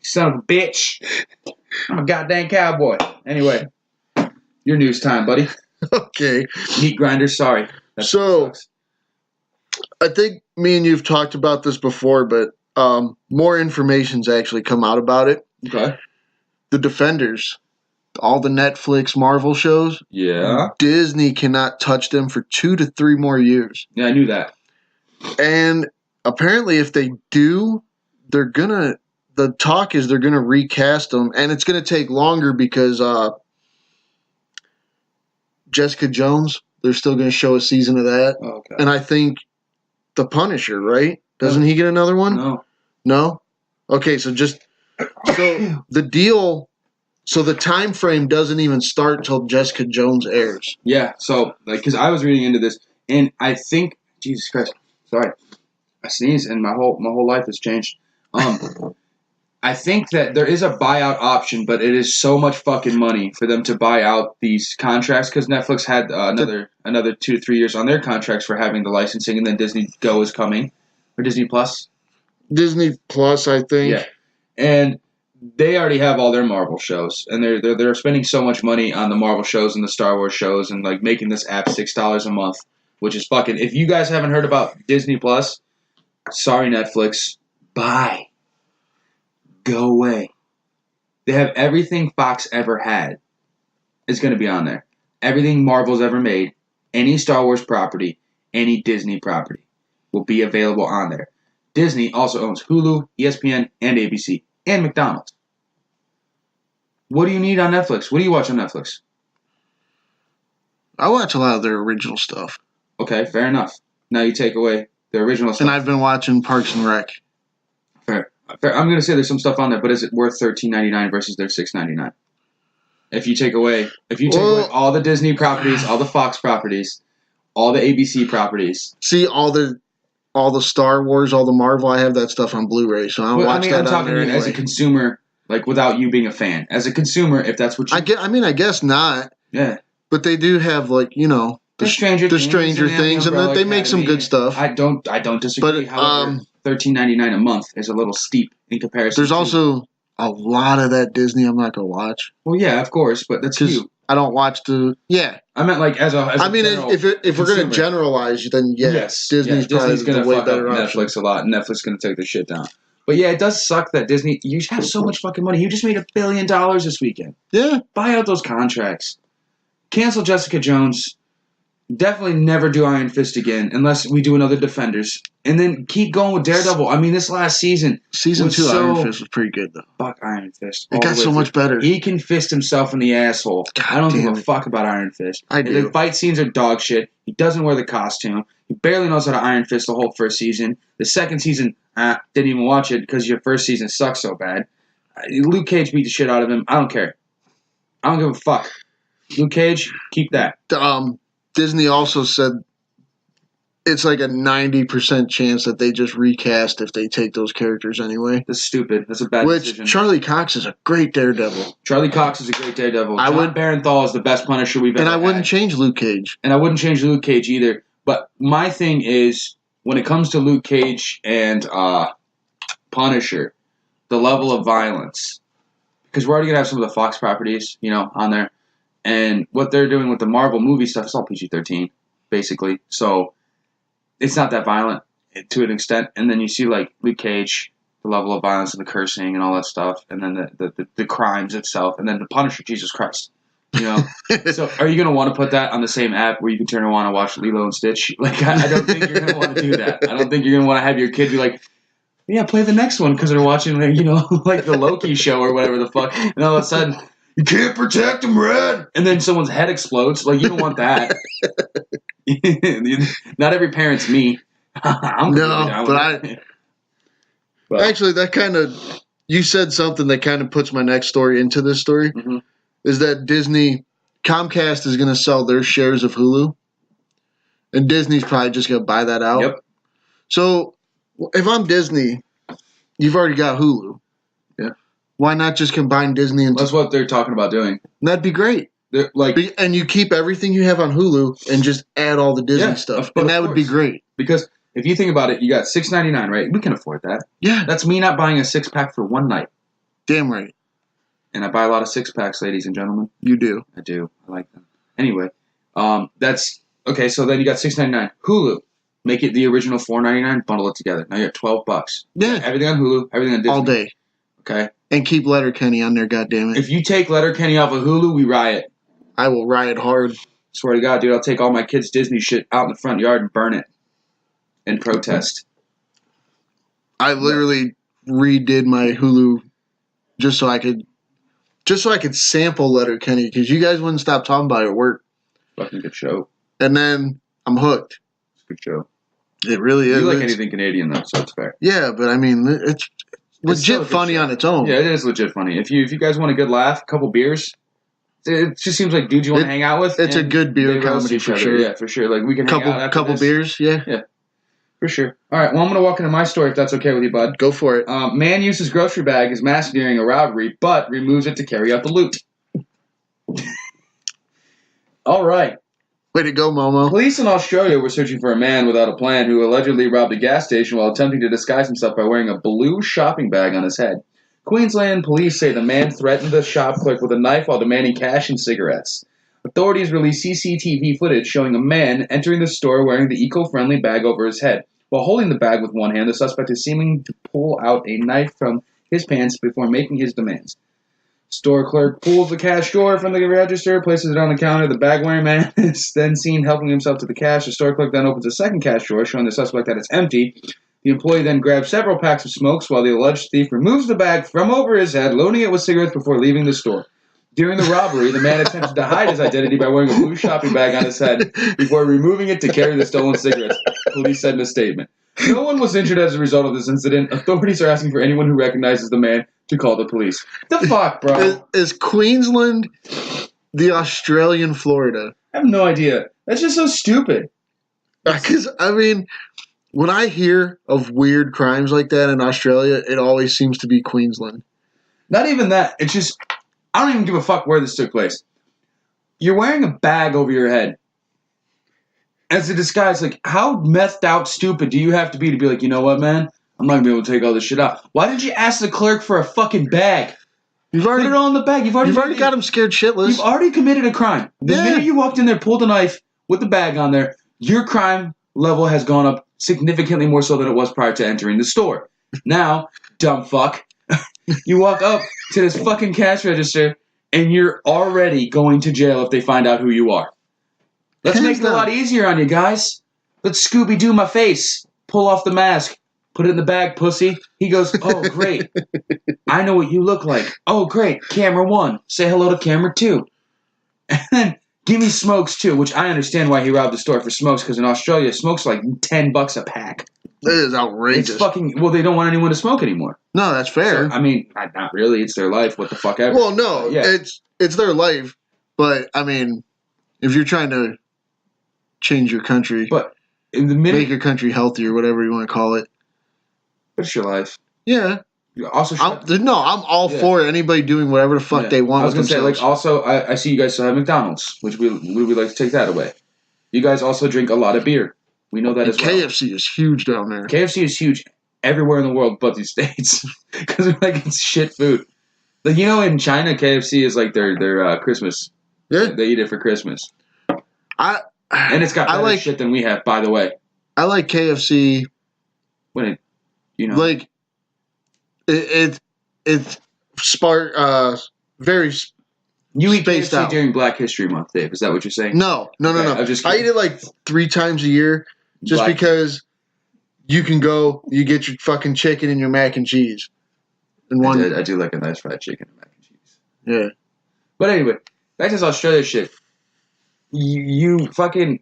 Son of a bitch. I'm a goddamn cowboy. Anyway, your news time, buddy. Okay. Meat grinder, sorry. So, I think me and you've talked about this before, but more information's actually come out about it. Okay. The Defenders, all the Netflix Marvel shows. Yeah. Disney cannot touch them for 2 to 3 more years. Yeah, I knew that. And apparently if they do, the talk is they're going to recast them, and it's going to take longer because Jessica Jones, they're still going to show a season of that. Oh, okay. And I think The Punisher, right? Doesn't he get another one? No. No? Okay, so the time frame doesn't even start till Jessica Jones airs. Yeah, so because I was reading into this, and I think Jesus Christ, sorry, I sneezed and my whole life has changed. I think that there is a buyout option, but it is so much fucking money for them to buy out these contracts because Netflix had another 2 to 3 years on their contracts for having the licensing, and then Disney Go is coming, or Disney Plus. Disney Plus, I think. Yeah, and they already have all their Marvel shows, and they're spending so much money on the Marvel shows and the Star Wars shows, and like making this app $6 a month, which is fucking. If you guys haven't heard about Disney Plus, sorry Netflix, bye, go away. They have everything Fox ever had is going to be on there. Everything Marvel's ever made, any Star Wars property, any Disney property will be available on there. Disney also owns Hulu, ESPN, and ABC, and McDonald's. What do you need on Netflix? What do you watch on Netflix? I watch a lot of their original stuff. Okay, fair enough. Now you take away the original stuff. And I've been watching Parks and Rec. Fair. I'm going to say there's some stuff on there, but is it worth $13.99 versus their $6.99? If you take away all the Disney properties, all the Fox properties, all the ABC properties. See, all the Star Wars, all the Marvel, I have that stuff on Blu-ray, so I watch that. I'm talking anyway. As a consumer, like without you being a fan. As a consumer, if that's what you I guess not. Yeah. But they do have the Stranger Things and they make some good stuff. I don't disagree. But however, $13.99 a month is a little steep in comparison. There's also a lot of that Disney I'm not gonna watch. Well, yeah, of course, but that's you. I don't watch the. Yeah. I meant like as a general if we're gonna generalize, then yes, Disney's probably gonna the way fuck better up option. Netflix a lot. And Netflix is gonna take the shit down. But yeah, it does suck that Disney. You have so much fucking money. You just made $1 billion this weekend. Yeah. Buy out those contracts. Cancel Jessica Jones. Definitely never do Iron Fist again unless we do another Defenders. And then keep going with Daredevil. I mean, this last season. Season 2 Iron Fist was pretty good, though. Fuck Iron Fist. It got so much better. He can fist himself in the asshole. I don't give a fuck about Iron Fist. I do. The fight scenes are dog shit. He doesn't wear the costume. He barely knows how to Iron Fist the whole first season. The second season, didn't even watch it because your first season sucks so bad. Luke Cage beat the shit out of him. I don't care. I don't give a fuck. Luke Cage, keep that. Disney also said it's like a 90% chance that they just recast if they take those characters anyway. That's stupid. That's a bad decision. Charlie Cox is a great Daredevil. Charlie Cox is a great Daredevil. John Barenthal is the best Punisher we've ever had. And I wouldn't change Luke Cage. And I wouldn't change Luke Cage either. But my thing is, when it comes to Luke Cage and Punisher, the level of violence, because we're already going to have some of the Fox properties, on there. And what they're doing with the Marvel movie stuff is all PG-13, basically. So it's not that violent to an extent. And then you see, like, Luke Cage, the level of violence and the cursing and all that stuff, and then the crimes itself, and then the Punisher, Jesus Christ. So are you going to want to put that on the same app where you can turn around and watch Lilo and Stitch? Like, I don't think you're going to want to do that. I don't think you're going to want to have your kid be like, yeah, play the next one because they're watching, like the Loki show or whatever the fuck. And all of a sudden, you can't protect him, Red. And then someone's head explodes. Like, you don't want that. Not every parent's me. Actually, that kind of, you said something that kind of puts my next story into this story. Mm-hmm. Is that Comcast is going to sell their shares of Hulu. And Disney's probably just going to buy that out. Yep. So, if I'm Disney, you've already got Hulu. Yeah. Why not just combine Disney and... That's what they're talking about doing. That'd be great. And you keep everything you have on Hulu and just add all the Disney stuff. And that would be great. Because if you think about it, you got $6.99, right? We can afford that. Yeah. That's me not buying a 6-pack for one night. Damn right. And I buy a lot of 6-packs, ladies and gentlemen. You do. I do. I like them. Anyway, that's... Okay, so then you got $6.99. Hulu. Make it the original $4.99. Bundle it together. Now you're at $12. Yeah. Everything on Hulu. Everything on Disney. All day. Okay? And keep Letterkenny on there, goddammit. If you take Letterkenny off of Hulu, we riot. I will riot hard. Swear to God, dude, I'll take all my kids' Disney shit out in the front yard and burn it. And protest. I literally redid my Hulu just so I could sample Letterkenny because you guys wouldn't stop talking about it at work. Fucking good show. And then I'm hooked. It's a good show. It really is. You like anything Canadian though, so it's fair. Yeah, but I mean, it's legit funny on its own. Yeah, it is legit funny. If you guys want a good laugh, a couple beers, it just seems like dudes you want to hang out with. It's a good beer comedy for sure. Yeah, for sure. Like we can hang out after couple this. beers. Yeah. For sure. All right, well, I'm going to walk into my story if that's okay with you, bud. Go for it. Man uses grocery bag as mask during a robbery, but removes it to carry out the loot. All right. Way to go, Momo. Police in Australia were searching for a man without a plan who allegedly robbed a gas station while attempting to disguise himself by wearing a blue shopping bag on his head. Queensland police say the man threatened the shop clerk with a knife while demanding cash and cigarettes. Authorities released CCTV footage showing a man entering the store wearing the eco-friendly bag over his head. While holding the bag with one hand, the suspect is seeming to pull out a knife from his pants before making his demands. Store clerk pulls the cash drawer from the register, places it on the counter. The bag-wearing man is then seen helping himself to the cash. The store clerk then opens a second cash drawer, showing the suspect that it's empty. The employee then grabs several packs of smokes while the alleged thief removes the bag from over his head, loading it with cigarettes before leaving the store. During the robbery, the man attempted to hide his identity by wearing a blue shopping bag on his head before removing it to carry the stolen cigarettes, police said in a statement. No one was injured as a result of this incident. Authorities are asking for anyone who recognizes the man to call the police. The fuck, bro? Is Queensland the Australian Florida? I have no idea. That's just so stupid. Because, I mean, when I hear of weird crimes like that in Australia, it always seems to be Queensland. Not even that. It's just, I don't even give a fuck where this took place. You're wearing a bag over your head. As a disguise, like, how methed out stupid do you have to be like, you know what, man? I'm not going to be able to take all this shit out. Why didn't you ask the clerk for a fucking bag? You've already put it all in the bag. You've already got him scared shitless. You've already committed a crime. The minute you walked in there, pulled a knife with the bag on there, your crime level has gone up significantly more so than it was prior to entering the store. Now, dumb fuck, you walk up to this fucking cash register and you're already going to jail if they find out who you are. Let's make it a lot easier on you guys. Let's Scooby-Doo my face. Pull off the mask. Put it in the bag, pussy. He goes, oh, great. I know what you look like. Oh, great. Camera 1. Say hello to camera 2. And then give me smokes, too, which I understand why he robbed the store for smokes, because in Australia, smokes like $10 a pack. That is outrageous. It's fucking... Well, they don't want anyone to smoke anymore. No, that's fair. So, I mean, not really. It's their life. What the fuck ever. Well, no. It's their life. But, I mean, if you're trying to change your country... But in the minute... Make your country healthier, whatever you want to call it. It's your life. Yeah. Also, I'm all for anybody doing whatever the fuck they want. I was gonna say, like, also, I see you guys still have McDonald's, which we would like to take that away. You guys also drink a lot of beer. We know that as well. KFC is huge down there. KFC is huge everywhere in the world but the States because like it's shit food. Like in China, KFC is like their Christmas. Yeah, they eat it for Christmas. And it's got better shit than we have, by the way. I like KFC when it. Like, it's very You eat KFC during Black History Month, Dave. Is that what you're saying? No. I eat it like 3 times a year just because you can go, you get your fucking chicken and your mac and cheese. I do like a nice fried chicken and mac and cheese. Yeah. But anyway, back to this Australia shit. You fucking...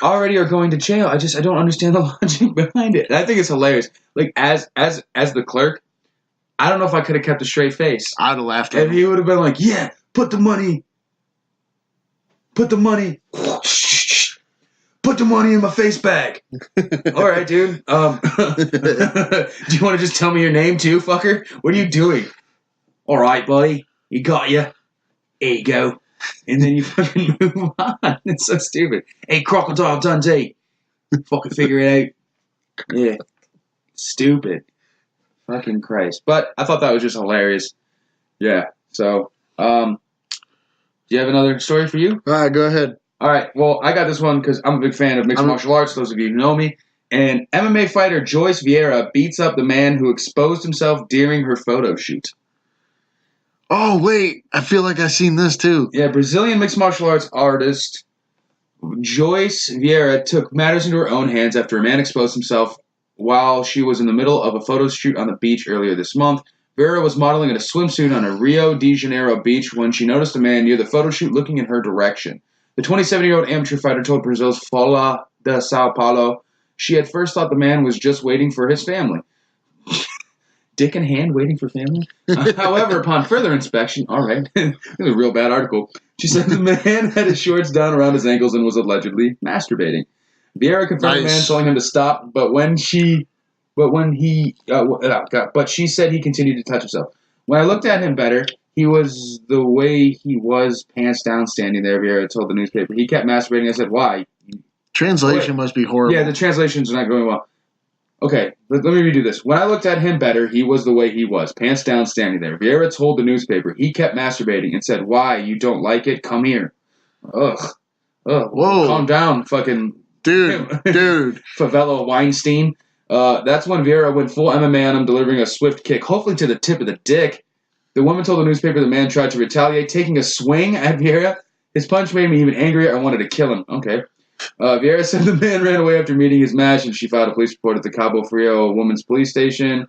already are going to jail. I don't understand the logic behind it. And I think it's hilarious. Like as the clerk, I don't know if I could have kept a straight face. I'd have laughed at him. He would have been like, "Yeah, put the money in my face bag." All right, dude. Do you want to just tell me your name too, fucker? What are you doing? All right, buddy. You got ya. Here you go. And then you fucking move on. It's so stupid. Hey, Crocodile Dundee. Fucking figure it out. Yeah. Stupid. Fucking Christ. But I thought that was just hilarious. Yeah. So, do you have another story for you? All right, go ahead. All right. Well, I got this one because I'm a big fan of mixed martial arts, those of you who know me. And MMA fighter Joyce Vieira beats up the man who exposed himself during her photo shoot. Oh, wait. I feel like I've seen this, too. Yeah, Brazilian mixed martial arts artist Joyce Vieira took matters into her own hands after a man exposed himself while she was in the middle of a photo shoot on the beach earlier this month. Vieira was modeling in a swimsuit on a Rio de Janeiro beach when she noticed a man near the photo shoot looking in her direction. The 27-year-old amateur fighter told Brazil's Folha de Sao Paulo she at first thought the man was just waiting for his family. Dick in hand, waiting for family? However, upon further inspection, all right, this is a real bad article. She said the man had his shorts down around his ankles and was allegedly masturbating. Vieira confronted the man, telling him to stop, but she said he continued to touch himself. When I looked at him better, he was the way he was, pants down, standing there, Vieira told the newspaper. He kept masturbating. I said, why? Translation must be horrible. Yeah, the translation's not going well. Okay, let me redo this. When I looked at him better, he was the way he was, pants down, standing there. Vieira told the newspaper. He kept masturbating and said, why? You don't like it? Come here. Ugh. Whoa. Calm down, fucking... Dude. Favela Weinstein. That's when Vieira went full MMA on him, delivering a swift kick, hopefully to the tip of the dick. The woman told the newspaper the man tried to retaliate, taking a swing at Vieira. His punch made me even angrier. I wanted to kill him. Okay. Vieira said the man ran away after meeting his match, and she filed a police report at the Cabo Frio Women's Police Station.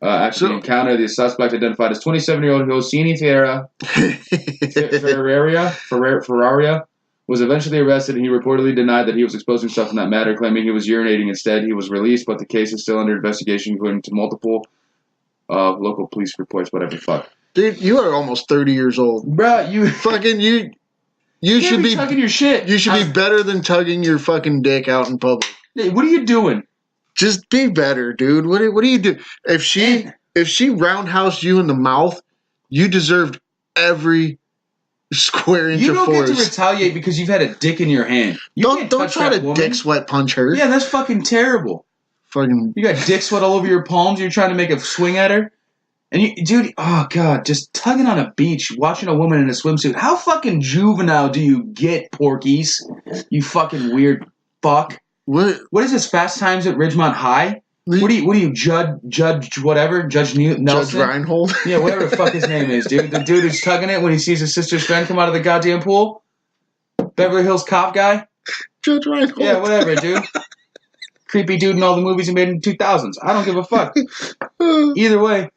After the encounter, the suspect, identified as 27-year-old Josini Ferraria, was eventually arrested, and he reportedly denied that he was exposing himself in that matter, claiming he was urinating instead. He was released, but the case is still under investigation, according to multiple local police reports, whatever the fuck. Dude, you are almost 30 years old. Bruh, You should be tugging your shit. You should be better than tugging your fucking dick out in public. Hey, what are you doing? Just be better, dude. What do you do? If she roundhoused you in the mouth, you deserved every square inch of force. You don't get to retaliate because you've had a dick in your hand. Don't try to dick sweat punch her. Yeah, that's fucking terrible. Fucking. You got dick sweat all over your palms. You're trying to make a swing at her. And you, dude, oh god, just tugging on a beach, watching a woman in a swimsuit. How fucking juvenile do you get, Porkies? You fucking weird fuck. What is this? Fast Times at Ridgemont High? What do you, Judge whatever? Judge Nelson? Judge Reinhold? Yeah, whatever the fuck his name is, dude. The dude who's tugging it when he sees his sister's friend come out of the goddamn pool? Beverly Hills Cop guy? Judge Reinhold. Yeah, whatever, dude. Creepy dude in all the movies he made in the 2000s. I don't give a fuck. Either way.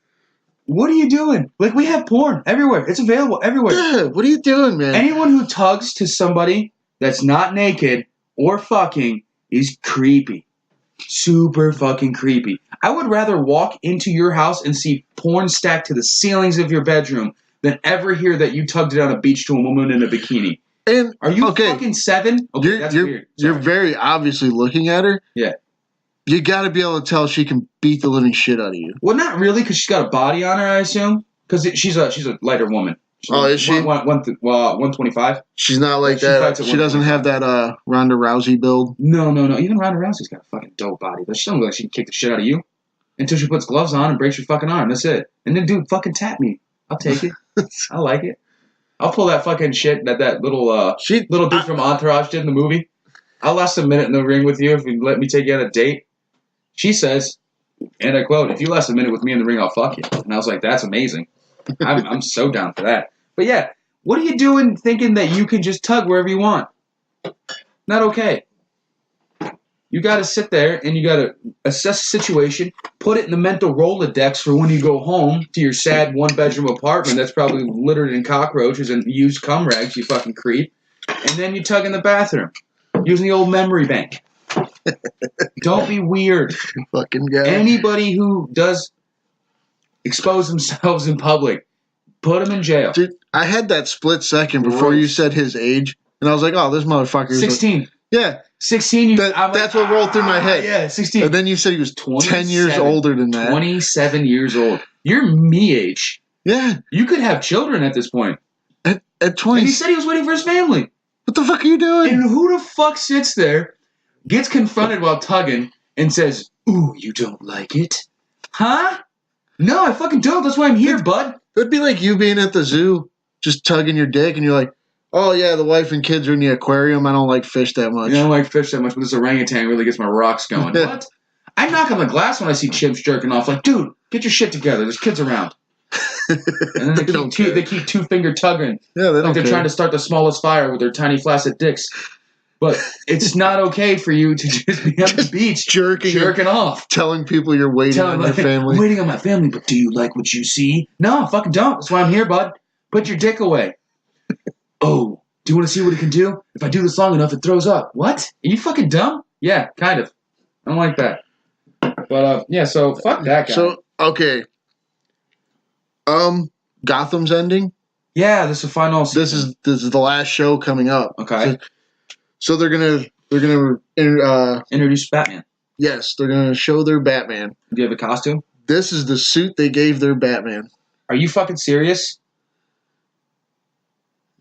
What are you doing? Like, we have porn everywhere. It's available everywhere. Yeah, what are you doing, man? Anyone who tugs to somebody that's not naked or fucking is creepy. Super fucking creepy. I would rather walk into your house and see porn stacked to the ceilings of your bedroom than ever hear that you tugged it on a beach to a woman in a bikini. And are you fucking 7? Okay, that's weird. You're very obviously looking at her. Yeah. You got to be able to tell she can beat the living shit out of you. Well, not really, because she's got a body on her, I assume. Because she's a lighter woman. Is she? 125. She's not like that. She doesn't have that Ronda Rousey build. No. Even Ronda Rousey's got a fucking dope body, but she don't look like she can kick the shit out of you until she puts gloves on and breaks your fucking arm. That's it. And then, dude, fucking tap me. I'll take it. I like it. I'll pull that fucking shit that little dude from Entourage did in the movie. I'll last a minute in the ring with you if you let me take you on a date. She says, and I quote, "If you last a minute with me in the ring, I'll fuck you." And I was like, "That's amazing. I'm so down for that." But yeah, what are you doing thinking that you can just tug wherever you want? Not okay. You got to sit there and you got to assess the situation, put it in the mental Rolodex for when you go home to your sad one-bedroom apartment that's probably littered in cockroaches and used cum rags, you fucking creep. And then you tug in the bathroom using the old memory bank. Don't be weird. Fucking guy. Anybody who does expose themselves in public, put them in jail. Dude, I had that split second before you said his age, and I was like, "Oh, this motherfucker is 16." Yeah, 16. That's what rolled through my head. Yeah, 16. And then you said he was 10 years older than that. 27 years old. You're me age. Yeah. You could have children at this point. At 20. And he said he was waiting for his family. What the fuck are you doing? And who the fuck sits there, gets confronted while tugging, and says, "Ooh, you don't like it?" Huh? No, I fucking don't. That's why I'm here, bud. It would be like you being at the zoo, just tugging your dick, and you're like, "Oh, yeah, the wife and kids are in the aquarium. I don't like fish that much." I don't like fish that much, but this orangutan really gets my rocks going. What? I knock on the glass when I see chimps jerking off. Like, dude, get your shit together. There's kids around. And then they keep two-finger tugging. Yeah, they don't they're trying to start the smallest fire with their tiny flaccid dicks. But it's not okay for you to just be on the beach jerking off. Telling people you're waiting on your family. I'm waiting on my family, but do you like what you see? No, I fucking don't. That's why I'm here, bud. Put your dick away. Oh, do you want to see what it can do? If I do this long enough, it throws up. What? Are you fucking dumb? Yeah, kind of. I don't like that. But, yeah, so fuck that guy. So, okay. Gotham's ending? Yeah, this is the final season. This is the last show coming up. Okay. So they're gonna introduce Batman. Yes, they're gonna show their Batman. Do you have a costume? This is the suit they gave their Batman. Are you fucking serious?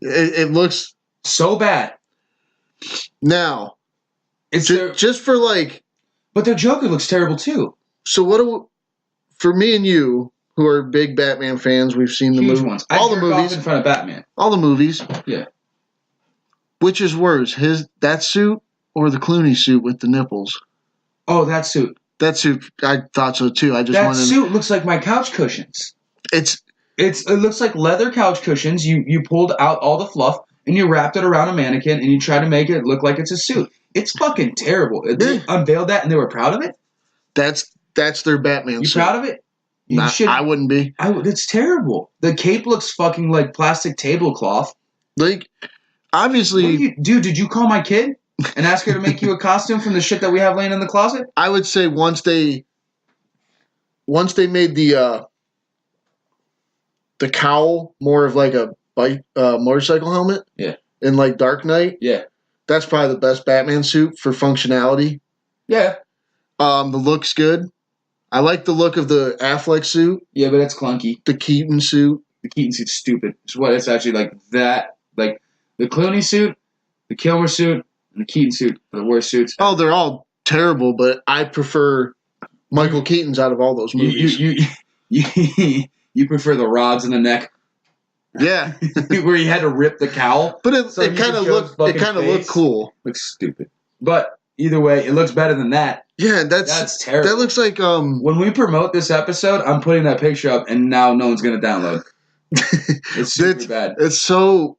It looks so bad. Now, it's just for like. But their Joker looks terrible too. So for me and you, who are big Batman fans, we've seen the movies. All the movies in front of Batman. All the movies. Yeah. Which is worse, that suit or the Clooney suit with the nipples? Oh, that suit. That suit, I thought so too. That suit looks like my couch cushions. It looks like leather couch cushions. You pulled out all the fluff and you wrapped it around a mannequin and you try to make it look like it's a suit. It's fucking terrible. They unveiled that and they were proud of it. That's their Batman suit. You proud of it? I wouldn't be. It's terrible. The cape looks fucking like plastic tablecloth. Like, obviously, did you call my kid and ask her to make you a costume from the shit that we have laying in the closet? I would say once they made the cowl more of like a motorcycle helmet. Yeah. In like Dark Knight. Yeah. That's probably the best Batman suit for functionality. Yeah. The look's good. I like the look of the Affleck suit. Yeah, but it's clunky. The Keaton suit. The Keaton suit's stupid. It's actually like that. Like the Clooney suit, the Kilmer suit, and the Keaton suit are the worst suits. Oh, they're all terrible, but I prefer Michael Keaton's out of all those movies. You prefer the rods in the neck? Yeah, where he had to rip the cowl. But it kind of looked cool. Looks stupid. But either way, it looks better than that. Yeah, that's terrible. That looks like when we promote this episode, I'm putting that picture up, and now no one's gonna download. It's super bad. It's so.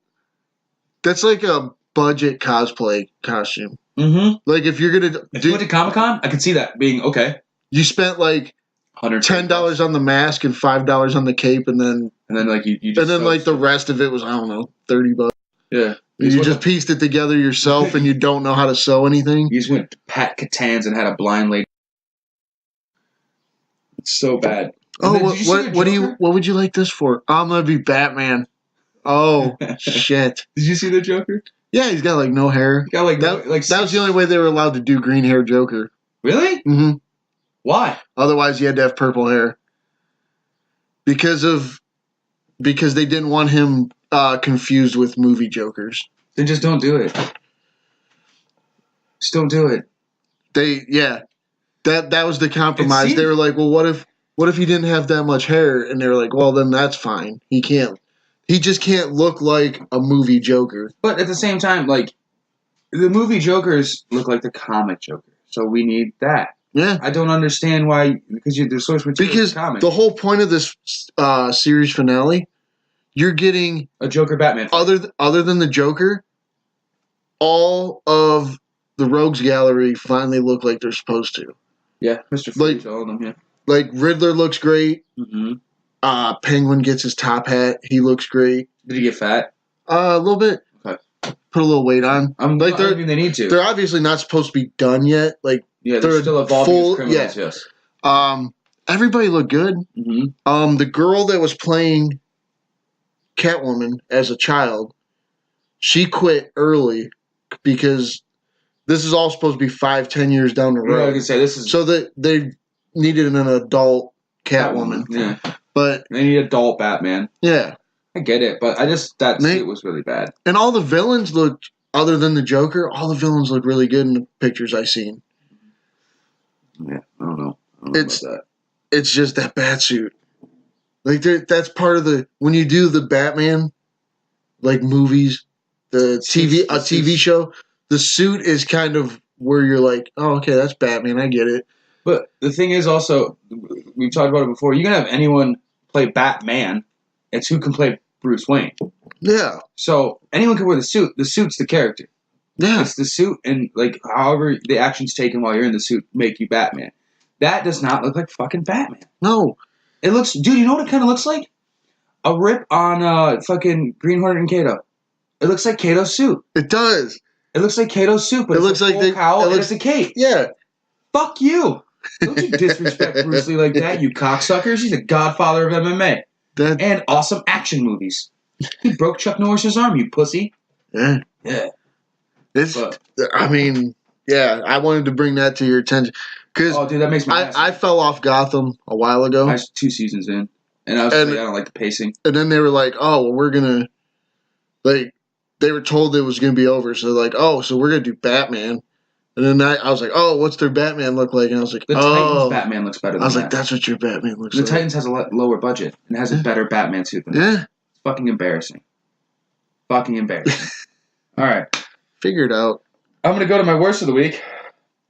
That's like a budget cosplay costume. Mm-hmm. Like if you're gonna if you went to Comic-Con, I could see that being okay. You spent like $10 on the mask and $5 on the cape, and then like you just and then like the rest of it was, I don't know, $30. Yeah. You just pieced it together yourself, and you don't know how to sew anything. You just went to Pat Catan's and had a blind lady. It's so bad. Oh, what would you like this for? I'm gonna be Batman. Oh shit! Did you see the Joker? Yeah, he's got like no hair. He got like that was the only way they were allowed to do green hair Joker. Really? Mm-hmm. Why? Otherwise, you had to have purple hair. Because they didn't want him confused with movie Jokers. Then just don't do it. Just don't do it. That was the compromise. They were like, well, what if he didn't have that much hair? And they were like, well, then that's fine. He just can't look like a movie Joker. But at the same time, like, the movie Jokers look like the comic Joker. So we need that. Yeah. I don't understand why, because there's source material in the comic. The whole point of this series finale, you're getting a Joker Batman. Other than the Joker, all of the Rogues Gallery finally look like they're supposed to. Yeah, Mr. Freeze, all of them, yeah. Like, Riddler looks great. Mm-hmm. Penguin gets his top hat. He looks great. Did he get fat? A little bit. Okay. Put a little weight on. I mean, they need to. They're obviously not supposed to be done yet. Like, yeah, they're still evolving as criminals, yes. Everybody looked good. Mm-hmm. The girl that was playing Catwoman as a child, she quit early because this is all supposed to be 5-10 years down the road. Yeah, I can say this is so that they needed an adult Catwoman. Yeah, but they need adult Batman. Yeah, I get it, but it was really bad. And all the villains looked, other than the Joker, all the villains look really good in the pictures I seen. Yeah, I don't know about that. It's just that Batsuit. Like, that's part of when you do the Batman, like, movies, a TV show, the suit is kind of where you're like, oh, okay, that's Batman, I get it. But the thing is also, we've talked about it before, you can have anyone play Batman, it's who can play Bruce Wayne. Yeah. So, anyone can wear the suit. The suit's the character. Yeah. It's the suit and, like, however the actions taken while you're in the suit make you Batman. That does not look like fucking Batman. No. It looks... Dude, you know what it kind of looks like? A rip on fucking Green Hornet and Kato. It looks like Kato's suit. It does. It looks like Kato's suit, but it looks like it's a cape. Yeah. Fuck you. Don't you disrespect Bruce Lee like that, you cocksuckers. He's the godfather of MMA. And awesome action movies. He broke Chuck Norris's arm, you pussy. Yeah. Yeah. I mean, yeah, I wanted to bring that to your attention. Oh, dude, that makes me I fell off Gotham a while ago. I was 2 seasons in. And I was like, I don't like the pacing. And then they were like, oh, well, we're going to... Like, they were told it was going to be over. So they're like, oh, so we're going to do Batman. And then I was like, oh, what's their Batman look like? And I was like, the Titans Batman looks better than that. I was like, that's what your Batman looks like. The Titans has a lower budget and has a better Batman suit than that. Yeah. It's fucking embarrassing. Fucking embarrassing. All right. Figure it out. I'm going to go to my worst of the week.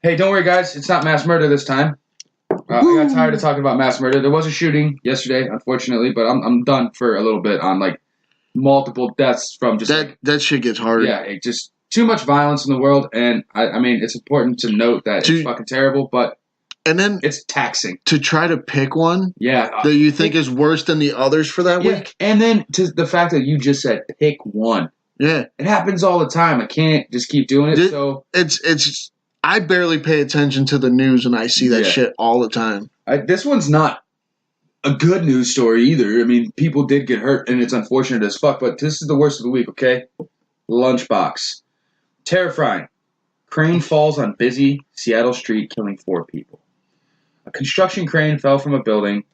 Hey, don't worry, guys. It's not mass murder this time. I got tired of talking about mass murder. There was a shooting yesterday, unfortunately, but I'm done for a little bit on, like, multiple deaths from just... That shit gets hard. Yeah, it just... Too much violence in the world, and I mean, it's important to note that it's fucking terrible, but and then it's taxing. To try to pick one that you think is worse than the others for that week. And then to the fact that you just said pick one. Yeah. It happens all the time. I can't just keep doing it. So it's I barely pay attention to the news, and I see that shit all the time. This one's not a good news story either. I mean, people did get hurt, and it's unfortunate as fuck, but this is the worst of the week, okay? Lunchbox. Terrifying. Crane falls on busy Seattle street, killing 4 people. A construction crane fell from a building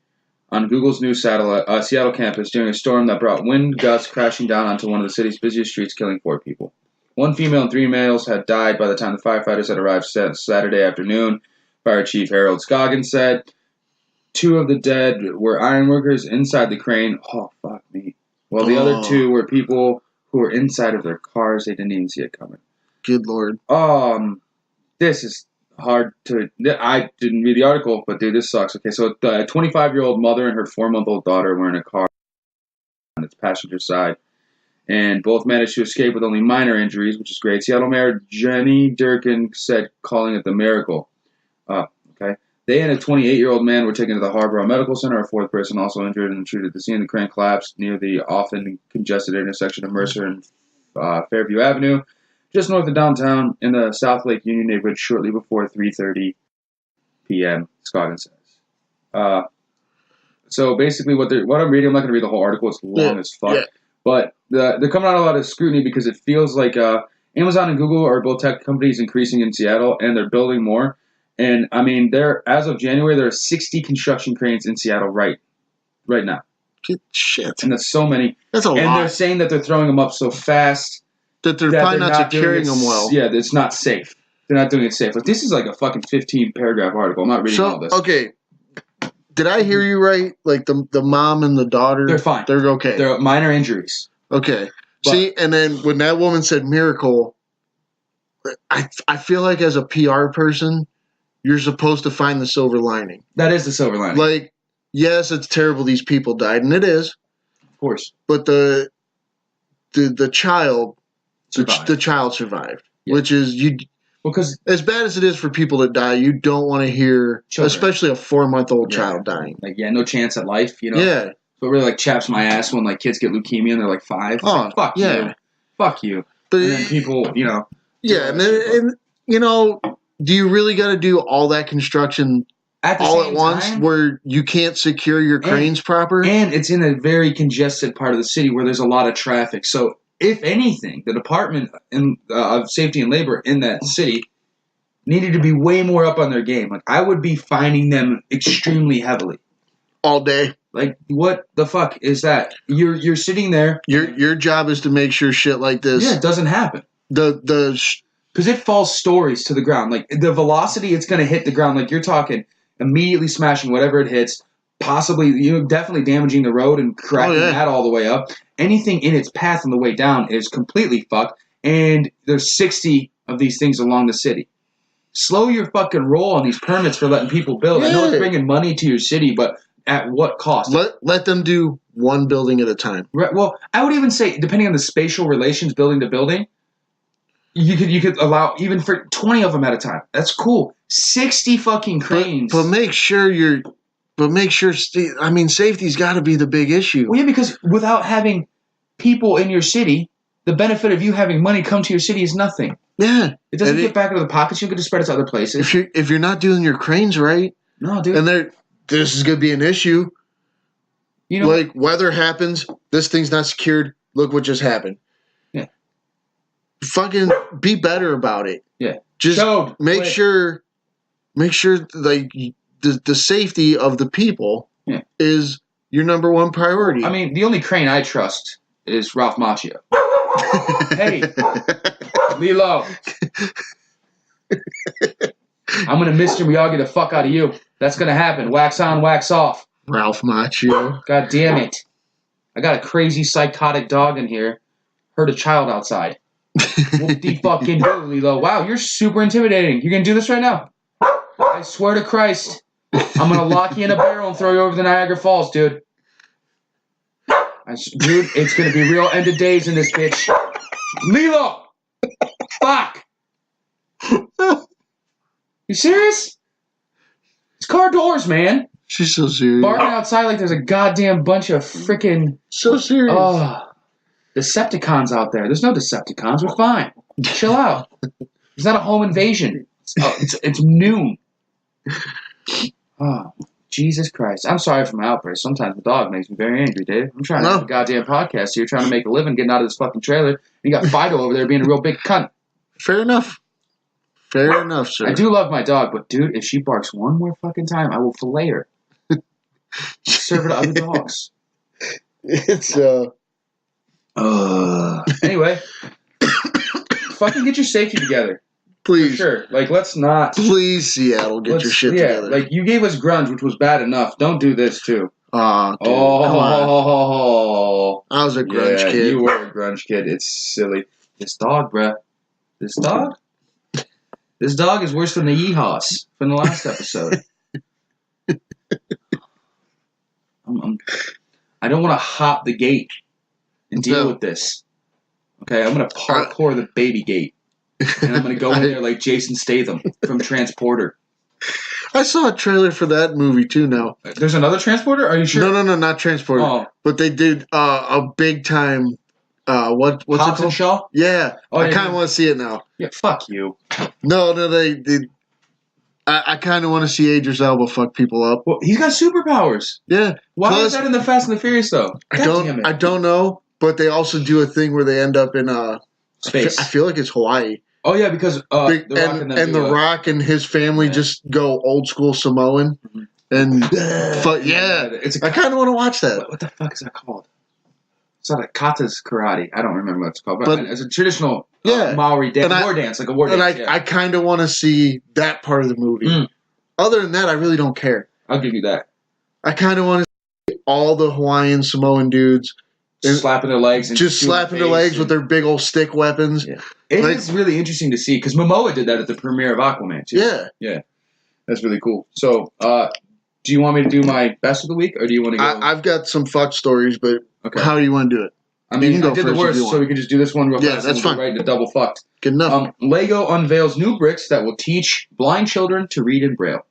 on Google's new Seattle campus during a storm that brought wind gusts crashing down onto one of the city's busiest streets, killing 4 people. 1 female and 3 males had died by the time the firefighters had arrived Saturday afternoon. Fire Chief Harold Scoggins said 2 of the dead were ironworkers inside the crane. Oh, fuck me. While the other 2 were people who were inside of their cars. They didn't even see it coming. Good Lord. This is hard to... I didn't read the article, but dude, this sucks. Okay, so a 25-year-old mother and her 4-month-old daughter were in a car on its passenger side, and both managed to escape with only minor injuries, which is great. Seattle Mayor Jenny Durkin said, calling it the miracle. Okay. They and a 28-year-old man were taken to the Harborough Medical Center. A 4th person also injured and treated at the scene. The crane collapsed near the often congested intersection of Mercer and Fairview Avenue, just north of downtown in the South Lake Union neighborhood shortly before 3:30 p.m., Scoggins says. So basically what I'm reading, I'm not going to read the whole article. It's long as fuck. Yeah. But they're coming out a lot of scrutiny because it feels like Amazon and Google are both tech companies increasing in Seattle, and they're building more. And, I mean, as of January, there are 60 construction cranes in Seattle right now. Good shit. And that's so many. That's a lot. And they're saying that they're throwing them up so fast that they're probably not securing them well. Yeah, it's not safe. They're not doing it safe. Like, this is like a fucking 15-paragraph article. I'm not reading all this. Okay. Did I hear you right? Like, the mom and the daughter? They're fine. They're okay. They're minor injuries. Okay. See, and then when that woman said miracle, I feel like as a PR person, you're supposed to find the silver lining. That is the silver lining. Like, yes, it's terrible these people died, and it is. Of course. But the child survived. The child survived. Yeah. Which is because as bad as it is for people to die, you don't want to hear children. Especially a 4-month-old child dying. Like, no chance at life, you know? Yeah. So it really like chaps my ass when like kids get leukemia and they're like 5. It's like, fuck you. Fuck you. But, and then people, you know. Yeah, and you know, do you really got to do all that construction all at once where you can't secure your cranes proper? And it's in a very congested part of the city where there's a lot of traffic. So if anything, the Department of Safety and Labor in that city needed to be way more up on their game. Like, I would be fining them extremely heavily. All day. Like, what the fuck is that? You're sitting there. Your job is to make sure shit like this. Yeah, it doesn't happen. Because it falls stories to the ground. Like, the velocity it's going to hit the ground, like, you're talking immediately smashing whatever it hits, possibly, definitely damaging the road and cracking that all the way up. Anything in its path on the way down is completely fucked, and there's 60 of these things along the city. Slow your fucking roll on these permits for letting people build. Yeah. I know it's bringing money to your city, but at what cost? Let them do one building at a time. Right. Well, I would even say, depending on the spatial relations building to building, you could allow even for 20 of them at a time. That's cool. 60 fucking cranes. But make sure safety's got to be the big issue. Well, yeah, because without having people in your city, the benefit of you having money come to your city is nothing. Yeah. It doesn't get back into the pockets. You can just spread it to other places. If you're not doing your cranes right, no, dude. And this is going to be an issue. Like, weather happens, this thing's not secured, look what just happened. Yeah. Fucking be better about it. Yeah. Just make sure like the safety of the people is your number one priority. I mean, the only crane I trust is Ralph Macchio. Hey, Lilo. I'm going to Mr. Miyagi the fuck out of you. That's going to happen. Wax on, wax off. Ralph Macchio. God damn it. I got a crazy psychotic dog in here. Heard a child outside. Whoop-de-fucking do, Lilo. Wow, you're super intimidating. You going to do this right now? I swear to Christ. I'm going to lock you in a barrel and throw you over the Niagara Falls, dude. Dude, it's going to be real end of days in this bitch. Lilo! Fuck! You serious? It's car doors, man. She's so serious. Barking outside like there's a goddamn bunch of freaking... So serious. Decepticons out there. There's no Decepticons. We're fine. Chill out. It's not a home invasion. It's noon. Oh, Jesus Christ. I'm sorry for my outburst. Sometimes the dog makes me very angry, Dave. I'm trying to have a goddamn podcast here, trying to make a living, getting out of this fucking trailer. And you got Fido over there being a real big cunt. Fair enough. Fair enough, sir. I do love my dog, but dude, if she barks one more fucking time, I will fillet her. Serve her to other dogs. It's, Anyway. Fucking get your safety together. Please. For sure. Like, let's not. Please, Seattle, get your shit together. Like, you gave us grunge, which was bad enough. Don't do this, too. Aw, dude, come on. I was a grunge kid. You were a grunge kid. It's silly. This dog, bruh. This dog? This dog is worse than the Yeehaws from the last episode. I don't want to hop the gate and deal with this. Okay, I'm going to parkour the baby gate. And I'm going to go in there like Jason Statham from Transporter. I saw a trailer for that movie too now. There's another Transporter? Are you sure? No, not Transporter. Oh. But they did a big time, what's it Hobbs and Shaw? Yeah. I kind of want to see it now. Yeah, fuck you. No, I kind of want to see Idris Elba fuck people up. Well, he's got superpowers. Yeah. Why is that in the Fast and the Furious, though? I don't know, but they also do a thing where they end up in space. I feel like it's Hawaii. Oh, yeah, because The Rock and his family just go old school Samoan. Mm-hmm. And I kind of want to watch that. What the fuck is that called? It's not like kata's karate. I don't remember what it's called. But it's a traditional Maori war dance, like a war dance. And I kind of want to see that part of the movie. Mm. Other than that, I really don't care. I'll give you that. I kind of want to see all the Hawaiian Samoan dudes slapping their legs. And just slapping their legs with their big old stick weapons. Yeah. It's really interesting to see, because Momoa did that at the premiere of Aquaman, too. Yeah. Yeah. That's really cool. So, do you want me to do my best of the week, or do you want to go? I've got some fuck stories, but how do you want to do it? I mean, I did the worst, so we can just do this one real fast. Yeah, that's fine. Right into double fucked. Good enough. Lego unveils new bricks that will teach blind children to read in Braille.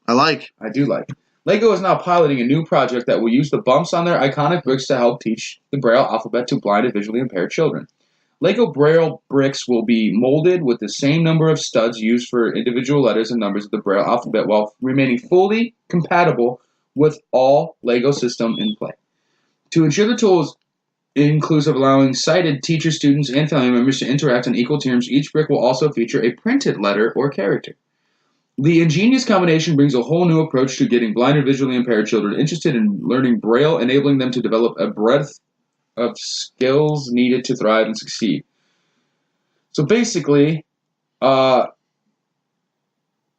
I do like. Lego is now piloting a new project that will use the bumps on their iconic bricks to help teach the Braille alphabet to blind and visually impaired children. Lego Braille bricks will be molded with the same number of studs used for individual letters and numbers of the Braille alphabet, while remaining fully compatible with all Lego system in play. To ensure the tool is inclusive, allowing sighted teachers, students, and family members to interact on equal terms, each brick will also feature a printed letter or character. The ingenious combination brings a whole new approach to getting blind and visually impaired children interested in learning Braille, enabling them to develop a breadth of skills needed to thrive and succeed. So basically, what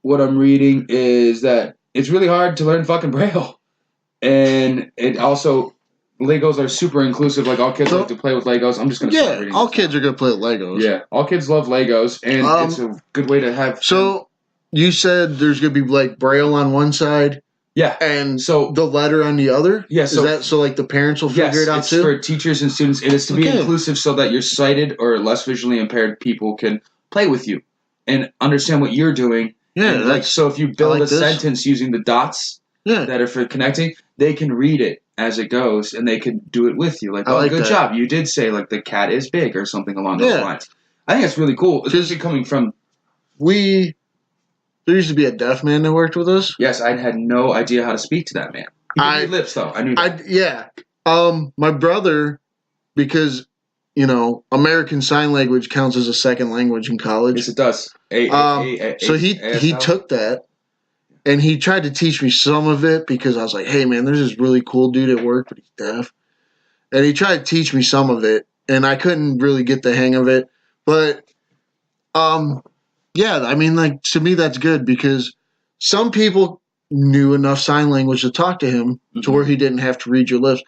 I'm reading is that it's really hard to learn fucking Braille. And it also, Legos are super inclusive. Like, all kids like to play with Legos. I'm just going to start reading. All kids are going to play with Legos. Yeah, all kids love Legos, and it's a good way to have... So, you said there's going to be, like, Braille on one side? Yeah. And so the letter on the other? Yeah. So, is that so like the parents will figure it out too? Yes, for teachers and students. It is to be inclusive so that your sighted or less visually impaired people can play with you and understand what you're doing. Yeah. So if you build a sentence using the dots that are for connecting, they can read it as it goes and they can do it with you. Like, good job. You did say like the cat is big or something along those lines. I think it's really cool, especially coming from... There used to be a deaf man that worked with us. Yes, I had no idea how to speak to that man. He could read lips, though. I knew that. Yeah. My brother, because, American Sign Language counts as a second language in college. Yes, it does. So he took that, and he tried to teach me some of it, because I was like, hey, man, there's this really cool dude at work, but he's deaf. And he tried to teach me some of it, and I couldn't really get the hang of it. But, yeah, I mean, like, to me, that's good, because some people knew enough sign language to talk to him to where he didn't have to read your lips.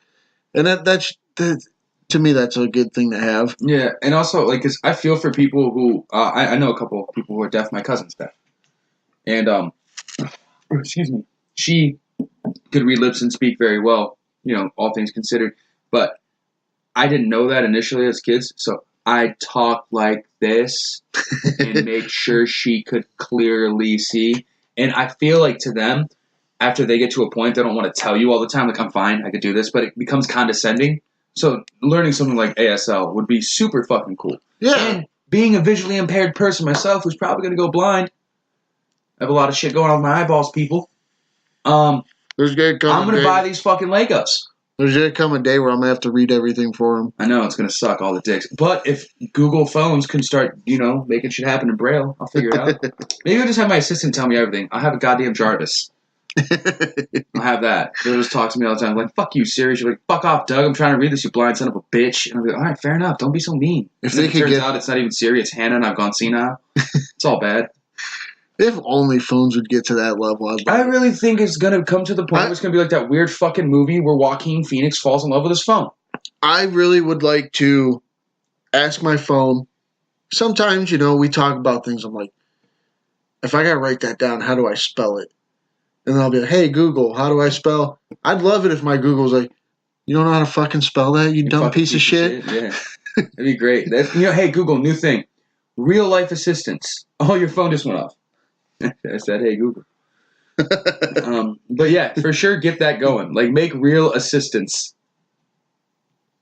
And that's to me, that's a good thing to have. Yeah, and also, like, because I feel for people who, I know a couple of people who are deaf. My cousin's deaf. And, excuse me, she could read lips and speak very well, all things considered. But I didn't know that initially as kids, so I talk like this and make sure she could clearly see. And I feel like to them, after they get to a point, they don't want to tell you all the time, like, I'm fine, I could do this, but it becomes condescending. So learning something like ASL would be super fucking cool. Yeah. And being a visually impaired person myself who's probably going to go blind, I have a lot of shit going on with my eyeballs, people. I'm going to buy these fucking Legos. There's going to come a day where I'm going to have to read everything for him. I know, it's going to suck all the dicks. But if Google phones can start, making shit happen in Braille, I'll figure it out. Maybe I'll just have my assistant tell me everything. I'll have a goddamn Jarvis. I'll have that. They'll just talk to me all the time. I'm like, fuck you, Siri. She's like, fuck off, Doug. I'm trying to read this, you blind son of a bitch. And I'm like, all right, fair enough. Don't be so mean. If and they it could turns get, out it's not even Siri, it's Hannah, and I've gone senile. It's all bad. If only phones would get to that level. I really think it's going to come to the point where it's going to be like that weird fucking movie where Joaquin Phoenix falls in love with his phone. I really would like to ask my phone. Sometimes, we talk about things. I'm like, if I got to write that down, how do I spell it? And then I'll be like, hey, Google, how do I spell? I'd love it if my Google's like, you don't know how to fucking spell that, you dumb piece of shit? Yeah. That'd be great. Hey, Google, new thing. Real life assistance. Oh, your phone just went off. I said, hey, Google. But yeah, for sure, get that going. Like, make real assistance.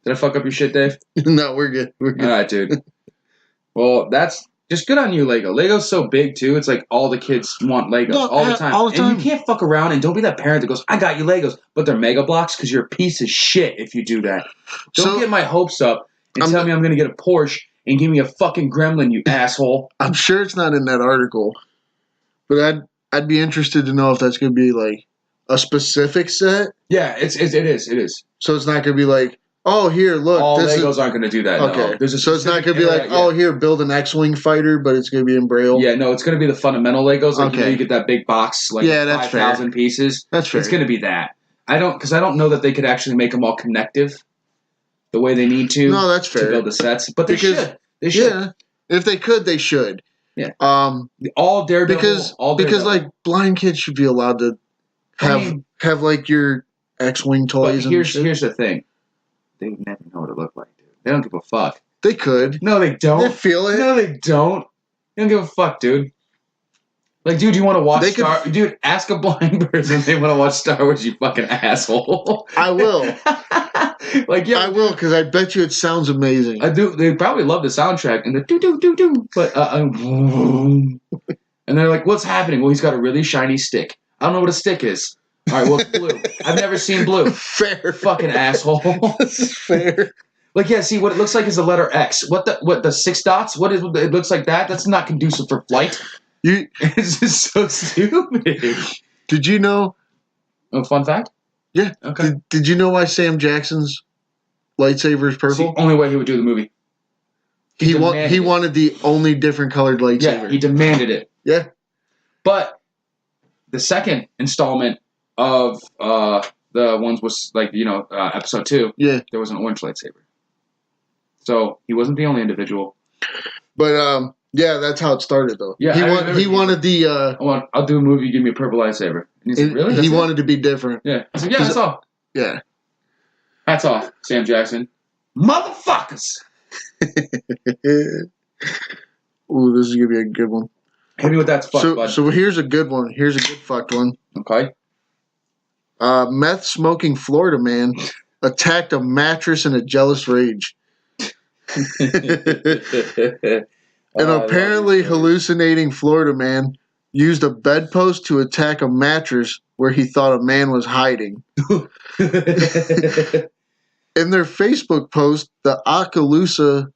Did I fuck up your shit, Dave? No, we're good. We're good. All right, dude. Well, that's just good on you, Lego. Lego's so big, too. It's like all the kids want Legos all the time. All the time. And you can't fuck around and don't be that parent that goes, I got you Legos, but they're Mega Blocks because you're a piece of shit if you do that. Don't get my hopes up and tell me I'm going to get a Porsche and give me a fucking gremlin, you asshole. I'm sure it's not in that article, but I'd be interested to know if that's going to be like a specific set. Yeah, it is. So it's not going to be like, oh, here, look. All Legos aren't going to do that. Okay. No. So it's not going to be like, oh, here, build an X-Wing fighter, but it's going to be in Braille. Yeah, no, it's going to be the fundamental Legos. Like, you get that big box, like 5,000 pieces. That's fair. It's going to be that. Because I don't know that they could actually make them all connective the way they need to. No, that's fair. To build the sets, but they should. They should. Yeah, if they could, they should. Yeah. All Daredevil. Because like blind kids should be allowed to have like your X-Wing toys. But here's the thing. They never know what it looked like, dude. They don't give a fuck. They could. No, they don't. They feel it. No, they don't. They don't give a fuck, dude. Like, dude, you want to watch Dude, ask a blind person if they want to watch Star Wars, you fucking asshole. I will. I will, because I bet you it sounds amazing. I do. They probably love the soundtrack and the do. But, and they're like, what's happening? Well, he's got a really shiny stick. I don't know what a stick is. All right, what's blue? I've never seen blue. Fair. Fucking asshole. This is fair. Like, yeah, see, what it looks like is the letter X. What the 6 dots? What is it looks like that? That's not conducive for flight. It's just so stupid. Did you know? Oh, fun fact? Yeah. Okay. Did you know why Sam Jackson's lightsaber is purple? It's the only way he would do the movie. He wanted the only different colored lightsaber. Yeah, he demanded it. Yeah. But the second installment of the ones was like, episode 2. Yeah. There was an orange lightsaber. So he wasn't the only individual. But yeah, that's how it started though. Yeah, he wanted the I'll do a movie, give me a purple lightsaber. And he's like, really? He wanted to be different. Yeah. I said, yeah, that's all. Yeah. Hats off, Sam Jackson. Motherfuckers! Ooh, this is gonna be a good one. Hit me with that fuck, bud. So here's a good one. Here's a good fucked one. Okay. Meth smoking Florida man attacked a mattress in a jealous rage. An apparently hallucinating Florida man used a bedpost to attack a mattress where he thought a man was hiding. In their Facebook post, the Okaloosa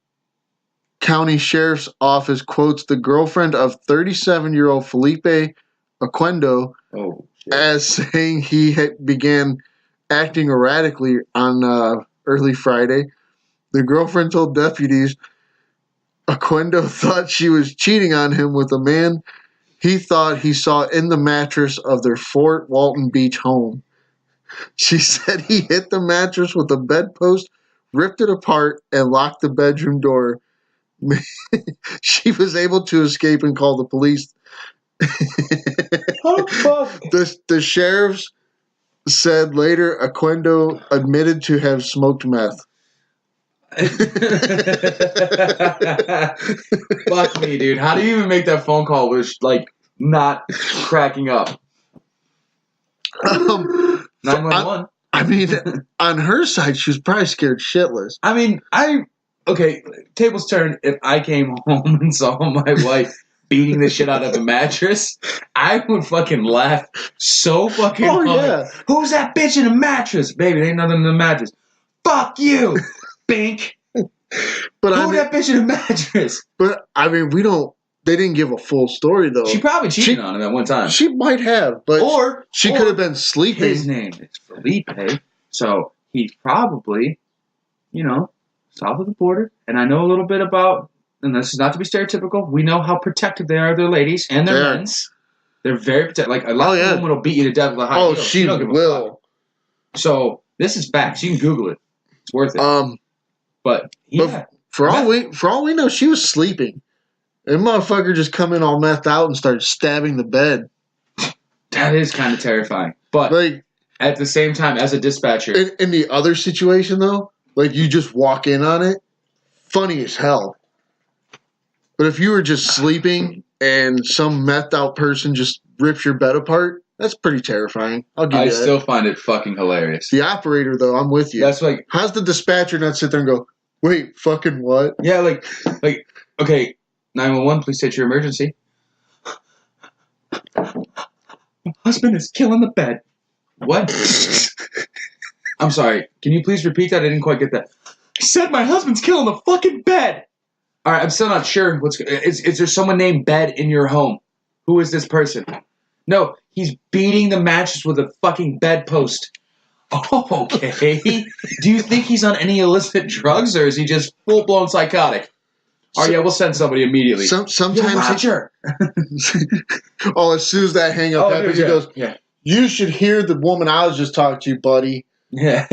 County Sheriff's Office quotes the girlfriend of 37-year-old Felipe Oquendo as saying he began acting erratically on early Friday. The girlfriend told deputies Oquendo thought she was cheating on him with a man he thought he saw in the mattress of their Fort Walton Beach home. She said he hit the mattress with a bedpost, ripped it apart, and locked the bedroom door. She was able to escape and call the police. Oh, fuck. The sheriffs said later Oquendo admitted to have smoked meth. Fuck me, dude. How do you even make that phone call with not cracking up? 911. I mean, on her side, she was probably scared shitless. I mean, tables turned. If I came home and saw my wife beating the shit out of a mattress, I would fucking laugh so fucking hard. Yeah. Who's that bitch in a mattress? Baby, there ain't nothing in the mattress. Fuck you, Bink. But Who that bitch in a mattress? But I mean, we don't they didn't give a full story though. She probably cheated on him at one time. She might have, but she could have been sleeping. His name is Felipe, so he's probably, south of the border. And I know a little bit about, and this is not to be stereotypical, we know how protective they are of their ladies and their men's. They're very protective. Like, a lot of women will beat you to death with a high heel. She will. So, this is facts. You can Google it. It's worth it. But for all we know, she was sleeping. And motherfucker just come in all methed out and start stabbing the bed. That is kind of terrifying. But like, at the same time, as a dispatcher. In the other situation, though, like you just walk in on it, funny as hell. But if you were just sleeping and some methed out person just rips your bed apart, that's pretty terrifying. I'll give you that. I still find it fucking hilarious. The operator, though, I'm with you. That's like, how's the dispatcher not sit there and go, wait, fucking what? Yeah, like, okay, 911, please state your emergency. My husband is killing the bed. What? I'm sorry. Can you please repeat that? I didn't quite get that. I said my husband's killing the fucking bed. All right, I'm still not sure. Is there someone named Bed in your home? Who is this person? No, he's beating the mattress with a fucking bedpost. Oh, okay. Do you think he's on any illicit drugs, or is he just full-blown psychotic? Oh, yeah, we'll send somebody immediately. Sometimes Roger. As soon as that hang-up happens, he goes, you should hear the woman I was just talking to, buddy. Yeah.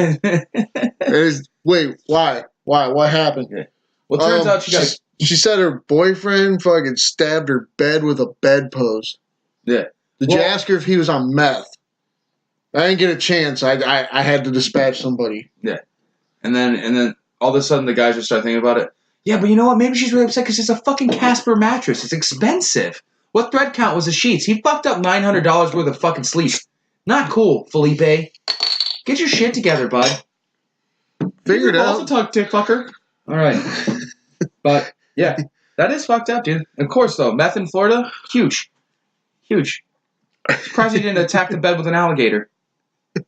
Wait, why? What happened? Yeah. Well, it turns out she said her boyfriend fucking stabbed her bed with a bedpost. Yeah. Did you ask her if he was on meth? I didn't get a chance. I had to dispatch somebody. Yeah. And then all of a sudden the guys just start thinking about it. Yeah, but you know what? Maybe she's really upset because it's a fucking Casper mattress. It's expensive. What thread count was the sheets? He fucked up $900 worth of fucking sleep. Not cool, Felipe. Get your shit together, bud. Figure it out. Also talk, dick fucker. All right. But, yeah, that is fucked up, dude. Of course, though, meth in Florida, huge. Huge. Surprised he didn't attack the bed with an alligator. He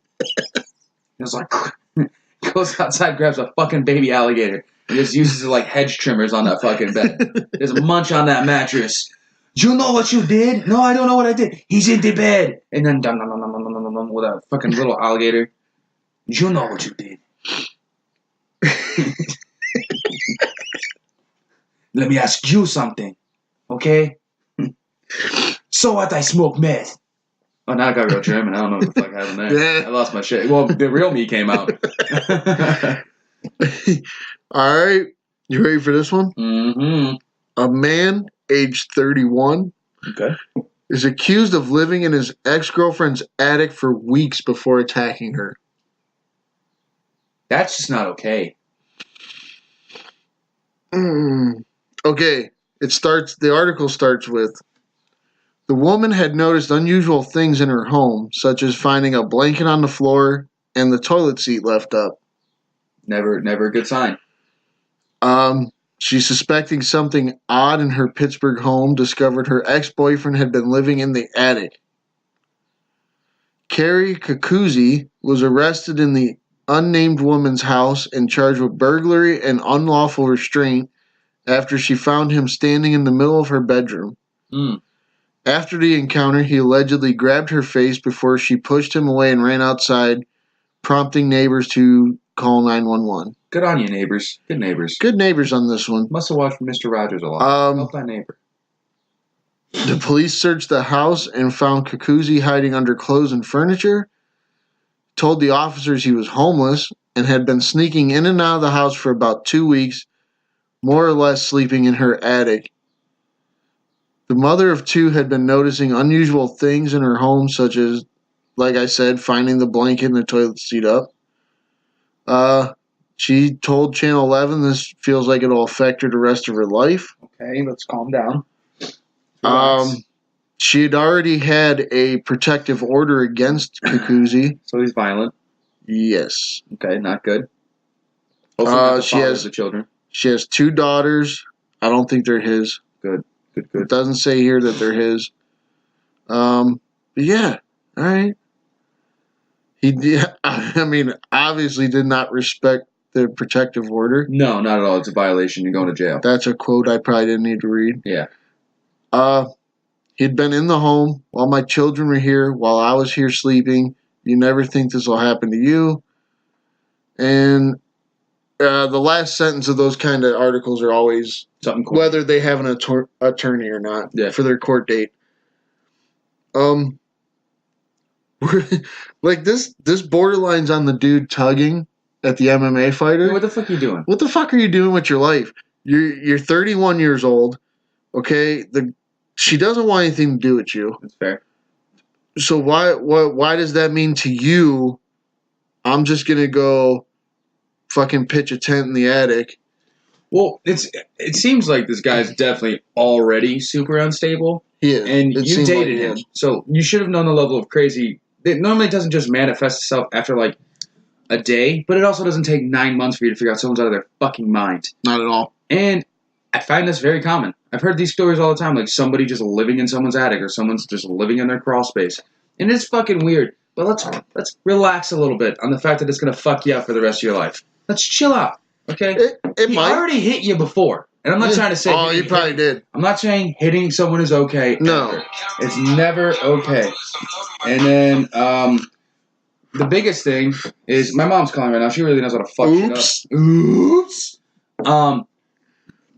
was like, goes outside, grabs a fucking baby alligator, and just uses it like hedge trimmers on that fucking bed. There's a munch on that mattress. Do you know what you did? No, I don't know what I did. He's in the bed. And then with a fucking little alligator. Do you know what you did? Let me ask you something, okay? So what? I smoke meth. Oh, now I got real German. I don't know what the fuck happened there. Yeah. I lost my shit. Well, the real me came out. All right. You ready for this one? Mm-hmm. A man, aged 31, is accused of living in his ex-girlfriend's attic for weeks before attacking her. That's just not okay. Okay. The article starts with, the woman had noticed unusual things in her home, such as finding a blanket on the floor and the toilet seat left up. Never a good sign. She's suspecting something odd in her Pittsburgh home, discovered her ex-boyfriend had been living in the attic. Carrie Kakuzzi was arrested in the unnamed woman's house and charged with burglary and unlawful restraint after she found him standing in the middle of her bedroom. After the encounter, he allegedly grabbed her face before she pushed him away and ran outside, prompting neighbors to call 911. Good on you, neighbors. Good neighbors. Good neighbors on this one. Must have watched Mr. Rogers a lot. Help that neighbor. The police searched the house and found Kakuzzi hiding under clothes and furniture, told the officers he was homeless, and had been sneaking in and out of the house for about 2 weeks, more or less sleeping in her attic. The mother of two had been noticing unusual things in her home, such as, like I said, finding the blanket and the toilet seat up. She told Channel 11 this feels like it'll affect her the rest of her life. Okay, let's calm down. She had already had a protective order against Kakuzzi. So he's violent. Yes. Okay, not good. She has the children. She has 2 daughters. I don't think they're his. Good. It doesn't say here that they're his. But yeah, all right. He did, obviously did not respect the protective order. No, not at all. It's a violation. You're going to jail. That's a quote I probably didn't need to read. Yeah. He'd been in the home while my children were here, while I was here sleeping. You never think this will happen to you. And the last sentence of those kind of articles are always something cool. Whether they have an attorney or not for their court date. Like this borderline's on the dude tugging at the MMA fighter. What the fuck are you doing? What the fuck are you doing with your life? You're 31 years old. Okay, she doesn't want anything to do with you. That's fair. So why does that mean to you? I'm just gonna go fucking pitch a tent in the attic. Well, it seems like this guy's definitely already super unstable. He is. And you dated him, so you should have known the level of crazy. It normally doesn't just manifest itself after like a day, but it also doesn't take 9 months for you to figure out someone's out of their fucking mind. Not at all. And I find this very common. I've heard these stories all the time, like somebody just living in someone's attic or someone's just living in their crawl space. And it's fucking weird. But let's relax a little bit on the fact that it's going to fuck you up for the rest of your life. Let's chill out, okay? He already hit you before. And I'm not trying to say... Oh, he probably did. I'm not saying hitting someone is okay. No. Ever. It's never okay. And then the biggest thing is... My mom's calling right now. She really knows how to fuck shit up. Oops.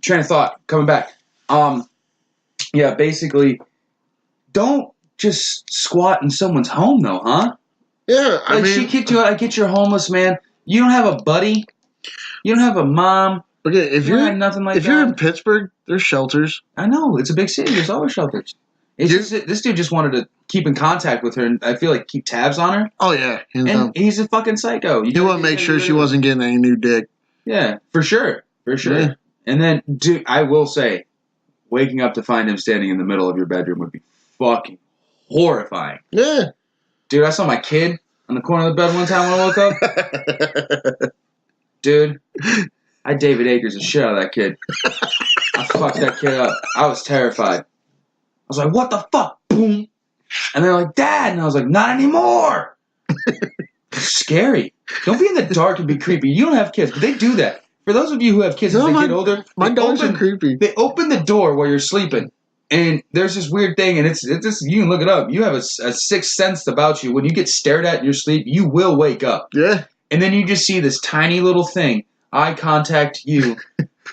Train of thought. Coming back. Yeah, basically, don't just squat in someone's home, though, huh? Yeah, I mean... she kicked you out. I get you're homeless, man. You don't have a buddy. You don't have a mom. Okay, if you're in Pittsburgh, there's shelters. I know, it's a big city. There's always shelters. This dude just wanted to keep in contact with her, and I feel like keep tabs on her. Oh yeah, he's a fucking psycho. You want to make sure she wasn't getting any new dick. Yeah, for sure. Yeah. And then, dude, I will say, waking up to find him standing in the middle of your bedroom would be fucking horrifying. Yeah, dude, I saw my kid on the corner of the bed one time when I woke up. Dude, I David Akers the shit out of that kid. I fucked that kid up. I was terrified. I was like, what the fuck? Boom. And they're like, Dad. And I was like, not anymore. It's scary. Don't be in the dark and be creepy. You don't have kids, but they do that. For those of you who have kids as they get older, my dogs are creepy. They open the door while you're sleeping. And there's this weird thing, and it's just, you can look it up. You have a sixth sense about you. When you get stared at in your sleep, you will wake up. Yeah. And then you just see this tiny little thing, eye contact you.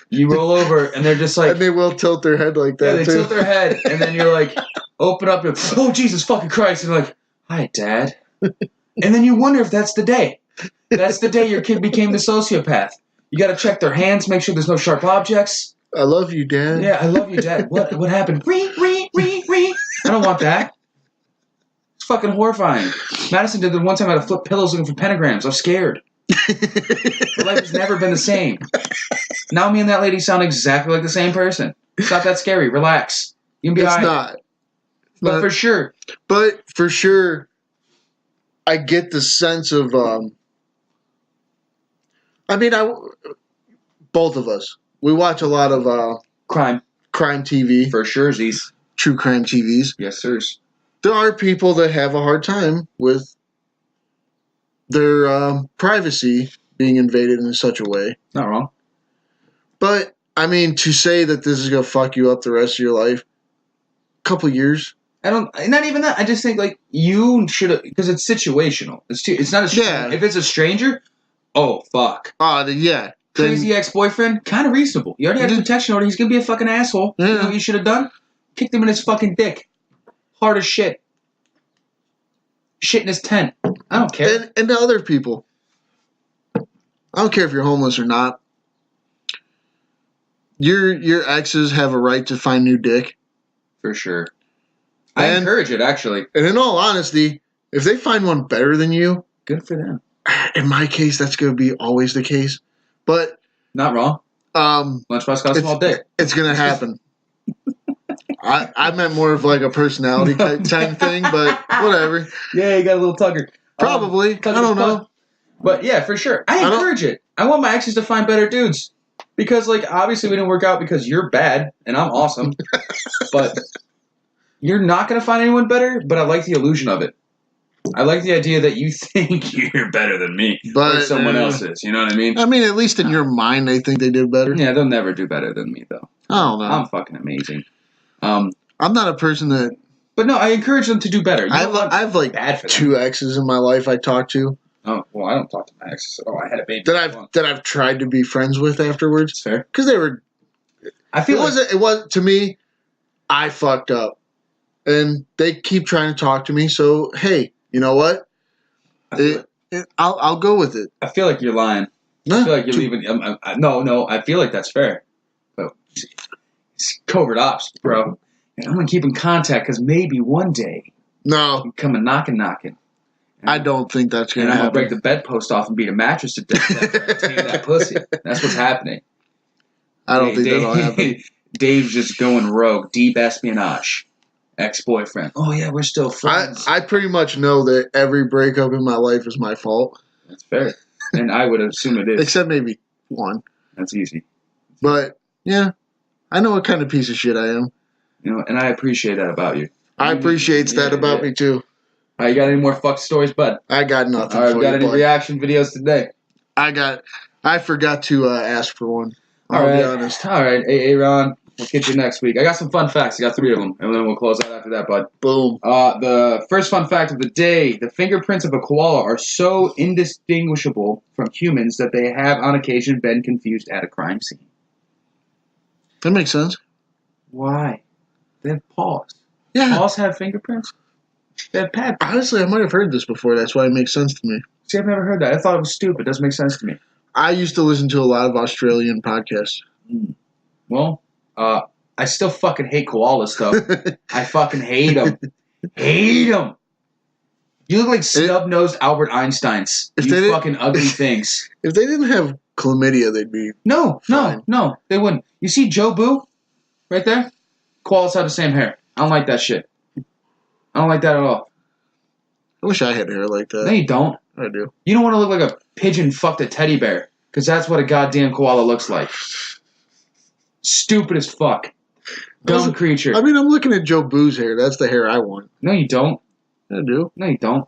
You roll over, and they're just like... And they will tilt their head like that, yeah, they tilt their head, and then you're like, open up, and oh, Jesus fucking Christ. And you're like, hi, Dad. And then you wonder if that's the day. That's the day your kid became the sociopath. You got to check their hands, make sure there's no sharp objects. I love you, Dad. Yeah, I love you, Dad. What happened? Ree. I don't want that. It's fucking horrifying. Madison did the one time I had to flip pillows looking for pentagrams. I was scared. My life has never been the same. Now me and that lady sound exactly like the same person. It's not that scary. Relax. You can be all right. Not. But for sure. But for sure, I get the sense of... both of us. We watch a lot of... crime TV. For sure, Z's. True crime TVs. Yes, sirs. There are people that have a hard time with their privacy being invaded in such a way. Not wrong. But, I mean, to say that this is going to fuck you up the rest of your life, a couple years. Not even that. I just think, like, you should have, because it's situational. It's not a stranger. Yeah. If it's a stranger, oh, fuck. Yeah. Crazy ex-boyfriend, kind of reasonable. You already had a protection order. He's going to be a fucking asshole. Yeah. You know what you should have done? Kicked him in his fucking dick. Hard as shit. Shit in his tent. I don't care. And to other people. I don't care if you're homeless or not. Your exes have a right to find new dick. For sure. I encourage it, actually. And in all honesty, if they find one better than you... Good for them. In my case, that's going to be always the case. But... Not wrong. Lunchbox got a small dick. It's going to happen. I meant more of like a personality type thing, but whatever. Yeah, you got a little tugger. Probably. I don't know. But yeah, for sure. I encourage it. I want my exes to find better dudes. Because, like, obviously we didn't work out because you're bad and I'm awesome. But you're not going to find anyone better, but I like the illusion of it. I like the idea that you think you're better than me, but someone else is. You know what I mean? I mean, at least in your mind, they think they did better. Yeah, they'll never do better than me, though. I don't know. I'm fucking amazing. I'm not a person that. But no, I encourage them to do better. I've like bad for them. 2 exes in my life I talked to. Oh well, I don't talk to my exes. Oh, I had a baby. That I've tried to be friends with afterwards. It's fair because they were. I feel it was to me. I fucked up, and they keep trying to talk to me. So hey, you know what? I'll go with it. I feel like you're lying. I feel like you're leaving. No. I feel like that's fair. But it's covert ops, bro. And I'm gonna keep in contact because maybe one day. No. You come a knocking. I don't think that's gonna happen. I'm gonna break the bedpost off and beat a mattress to death. Take that pussy. That's what's happening. I don't think that'll happen. Dave's just going rogue. Deep espionage. Ex-boyfriend. Oh yeah, we're still friends. I pretty much know that every breakup in my life is my fault. That's fair. And I would assume it is. Except maybe one. That's easy. But yeah, I know what kind of piece of shit I am. You know, and I appreciate that about you. I appreciate that about me too. All right, you got any more fuck stories, bud? I got nothing. All right, we got any reaction videos today? I forgot to ask for one. I'll be honest. All right, Aaron, we'll get you next week. I got some fun facts. I got 3 of them, and then we'll close out after that, bud. Boom. The first fun fact of the day: the fingerprints of a koala are so indistinguishable from humans that they have, on occasion, been confused at a crime scene. That makes sense. Why? They have paws. Yeah. Paws have fingerprints. They have pads. Honestly, I might have heard this before. That's why it makes sense to me. See, I've never heard that. I thought it was stupid. It doesn't make sense to me. I used to listen to a lot of Australian podcasts. Well, I still fucking hate koalas, though. I fucking hate them. Hate them. You look like snub-nosed Albert Einsteins. You fucking ugly things. If they didn't have chlamydia, they'd be fine. No, they wouldn't. You see Joe Boo? Right there? Koalas have the same hair. I don't like that shit. I don't like that at all. I wish I had hair like that. No, you don't. I do. You don't want to look like a pigeon fucked a teddy bear, because that's what a goddamn koala looks like. Stupid as fuck. Dumb creature. I mean, I'm looking at Joe Boo's hair. That's the hair I want. No, you don't. I do. No, you don't.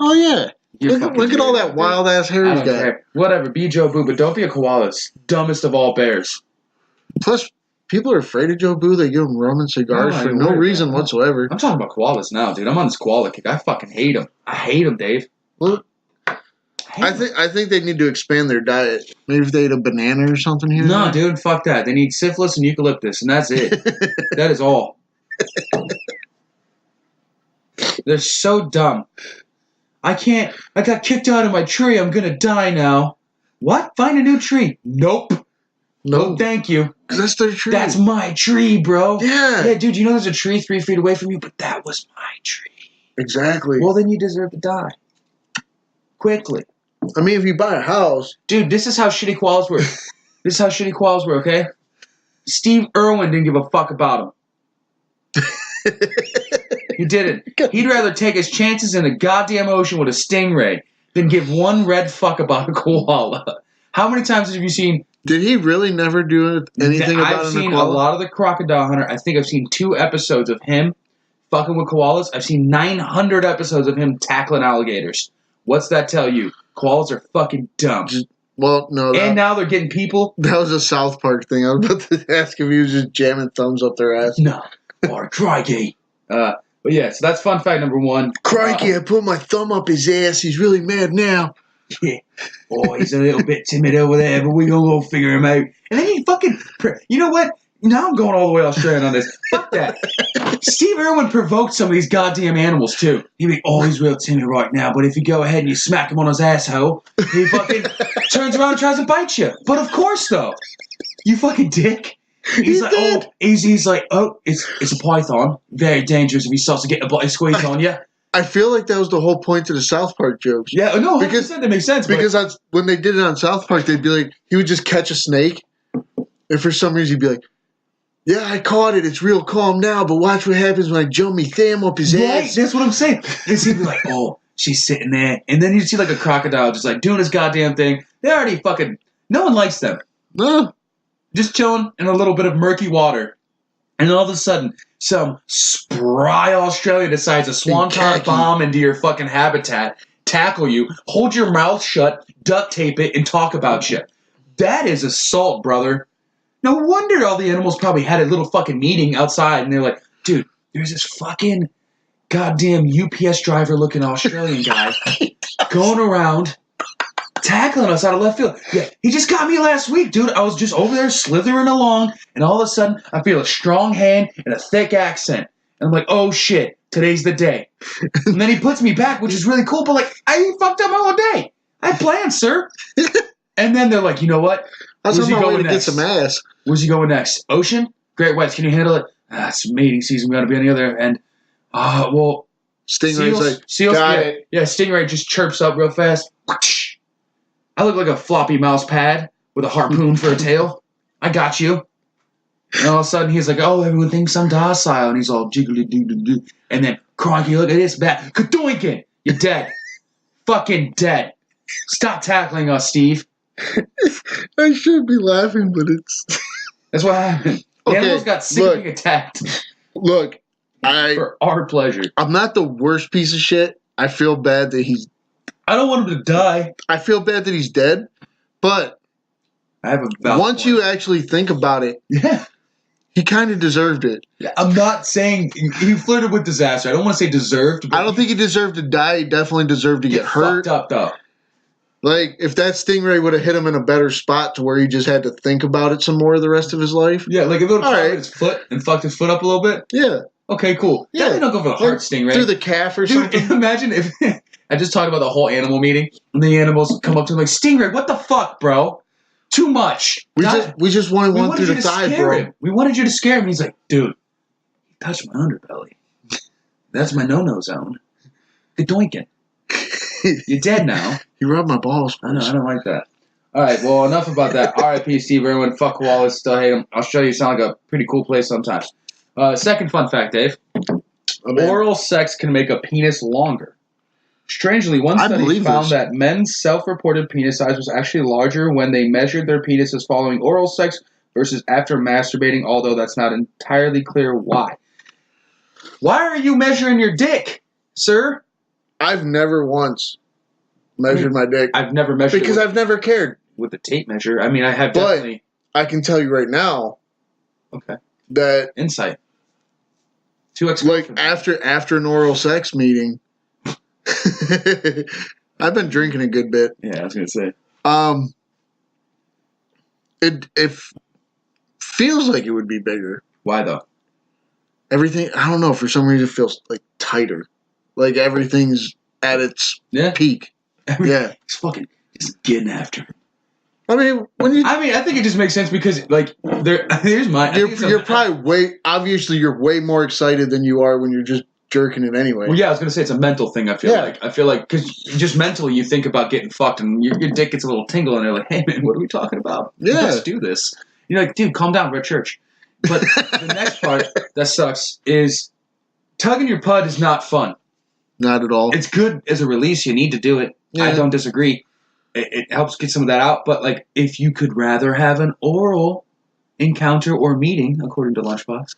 Oh, yeah. Look at all that wild-ass hair he's got. Care. Whatever, be Joe Boo, but don't be a koala. It's dumbest of all bears. Plus, people are afraid of Joe Boo. They give him rum and cigars for no reason whatsoever. I'm talking about koalas now, dude. I'm on this koala kick. I fucking hate them. I hate them, Dave. Well, I think they need to expand their diet. Maybe if they ate a banana or something here. No, dude, fuck that. They need syphilis and eucalyptus, and that's it. That is all. They're so dumb. I got kicked out of my tree. I'm gonna die now. What? Find a new tree. Nope. No, thank you. Because that's their tree. That's my tree, bro. Yeah. Yeah, dude, you know there's a tree 3 feet away from you, but that was my tree. Exactly. Well, then you deserve to die. Quickly. I mean, if you buy a house. Dude, this is how shitty koalas work. This is how shitty koalas work, okay? Steve Irwin didn't give a fuck about him. He didn't. He'd rather take his chances in the goddamn ocean with a stingray than give one red fuck about a koala. How many times have you seen... Did he really never do anything about I've seen a lot of the Crocodile Hunter. I think I've seen 2 episodes of him fucking with koalas. I've seen 900 episodes of him tackling alligators. What's that tell you? Koalas are fucking dumb. Well, no. And now they're getting people. That was a South Park thing. I was about to ask if he was just jamming thumbs up their ass. No. Or crikey. But yeah, so that's fun fact number 1. Crikey, I put my thumb up his ass. He's really mad now. Yeah. Oh, he's a little bit timid over there, but we gonna go figure him out. And then he fucking... You know what? Now I'm going all the way Australian on this. Fuck that. Steve Irwin provoked some of these goddamn animals, too. He'd be, oh, he's real timid right now, but if you go ahead and you smack him on his asshole, he fucking turns around and tries to bite you. But of course, though. You fucking dick. He's like, oh, he's like, oh, it's a python. Very dangerous if he starts to get a bloody squeeze on you. I feel like that was the whole point of the South Park jokes. Yeah, no, 100% that makes sense. Because when they did it on South Park, they'd be like, he would just catch a snake, and for some reason he'd be like, yeah, I caught it. It's real calm now, but watch what happens when I jump me thumb up his ass. Right, that's what I'm saying. And he'd be like, oh, she's sitting there. And then you'd see like a crocodile just like doing his goddamn thing. They already fucking, no one likes them. No. Just chilling in a little bit of murky water. And then all of a sudden, some spry Australian decides to swanton bomb into your fucking habitat, tackle you, hold your mouth shut, duct tape it, and talk about shit. That is assault, brother. No wonder all the animals probably had a little fucking meeting outside, and they're like, dude, there's this fucking goddamn UPS driver looking Australian guy going around tackling us out of left field. Yeah, he just got me last week, dude. I was just over there slithering along, and all of a sudden, I feel a strong hand and a thick accent. And I'm like, oh shit, today's the day. And then he puts me back, which is really cool, but like, I fucked up my whole day. I had plans, sir. And then they're like, you know what? That's Where's he my way going to next? get some ass. Where's he going next? Ocean? Great Whites, can you handle it? It's mating season. We got to be on the other end. Well, Stingray's seals, got yeah, it. yeah, Stingray just chirps up real fast. I look like a floppy mouse pad with a harpoon for a tail. I got you. And all of a sudden, he's like, oh, everyone thinks I'm docile. And he's all jiggly-doo-doo-doo. And then, Cronky, look at this bat. Kadoinkin! You're dead. Fucking dead. Stop tackling us, Steve. I should be laughing, but it's... That's what happened. The animals got sick of being attacked. Look, for our pleasure. I'm not the worst piece of shit. I feel bad that he's... I don't want him to die. I feel bad that he's dead, but... I have a valid once point. you actually think about it... Yeah. He kind of deserved it. I'm not saying he flirted with disaster. I don't want to say deserved. But I don't think he deserved to die. He definitely deserved to get hurt. Fucked up though. Like if that stingray would have hit him in a better spot to where he just had to think about it some more the rest of his life. Yeah, like if it would have his foot and fucked his foot up a little bit. Yeah. Okay, cool. Yeah. Definitely don't go for the heart stingray. Through the calf or something. Dude, imagine if I just talked about the whole animal meeting and the animals come up to him like, Stingray, what the fuck, bro? Too much. We just wanted one through the thigh, bro. Him. We wanted you to scare him. He's like, dude, you touched my underbelly. That's my no-no zone. Good doinking. You're dead now. You rubbed my balls. I know, I don't like that. All right, well, enough about that. R.I.P. Steve Irwin. Fuck Wallace. Still hate him. Australia sound like a pretty cool place sometimes. Second fun fact, Dave. Oral sex can make a penis longer. Strangely, one study found that men's self-reported penis size was actually larger when they measured their penises following oral sex versus after masturbating, although that's not entirely clear why. Why are you measuring your dick, sir? I've never once measured my dick. I've never measured because I've never cared. With the tape measure. I mean, I have definitely... I can tell you right now. Okay. That... Insight. 2x. Like, after an oral sex meeting... I've been drinking a good bit. Yeah, I was gonna say. It feels like it would be bigger. Why though? Everything, I don't know. For some reason, it feels like tighter. Like everything's at its peak. It's fucking just getting after him. I mean, I think it just makes sense because like here's my. You're probably you're way more excited than you are when you're just jerking it anyway. Well, yeah, I was gonna say it's a mental thing. I feel like because just mentally you think about getting fucked and your dick gets a little tingle and they're like, hey man, what are we talking about? Yeah, let's do this. You're like, dude, calm down, we're at church. But the next part that sucks is tugging your pud is not fun. Not at all. It's good as a release. You need to do it. Yeah. I don't disagree. It helps get some of that out. But like, if you could rather have an oral encounter or meeting, according to Lunchbox,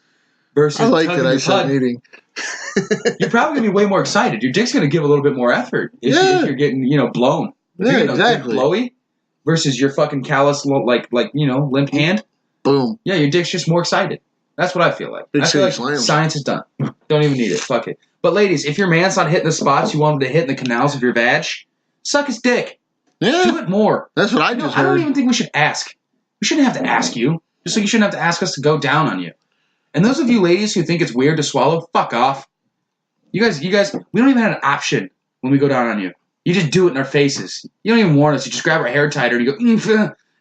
versus I like that I said meeting. You're probably gonna be way more excited. Your dick's gonna give a little bit more effort if you're getting blown. Yeah, exactly. Blowy versus your fucking callous limp hand. Boom. Yeah, your dick's just more excited. That's what I feel like. I feel like science is done. Don't even need it. Fuck it. But ladies, if your man's not hitting the spots you want him to hit in the canals of your vag, suck his dick. Yeah. Do it more. That's what I just heard. I don't even think we should ask. We shouldn't have to ask you. Just like you shouldn't have to ask us to go down on you. And those of you ladies who think it's weird to swallow, fuck off. You guys, we don't even have an option when we go down on you. You just do it in our faces. You don't even warn us. You just grab our hair tighter and you go,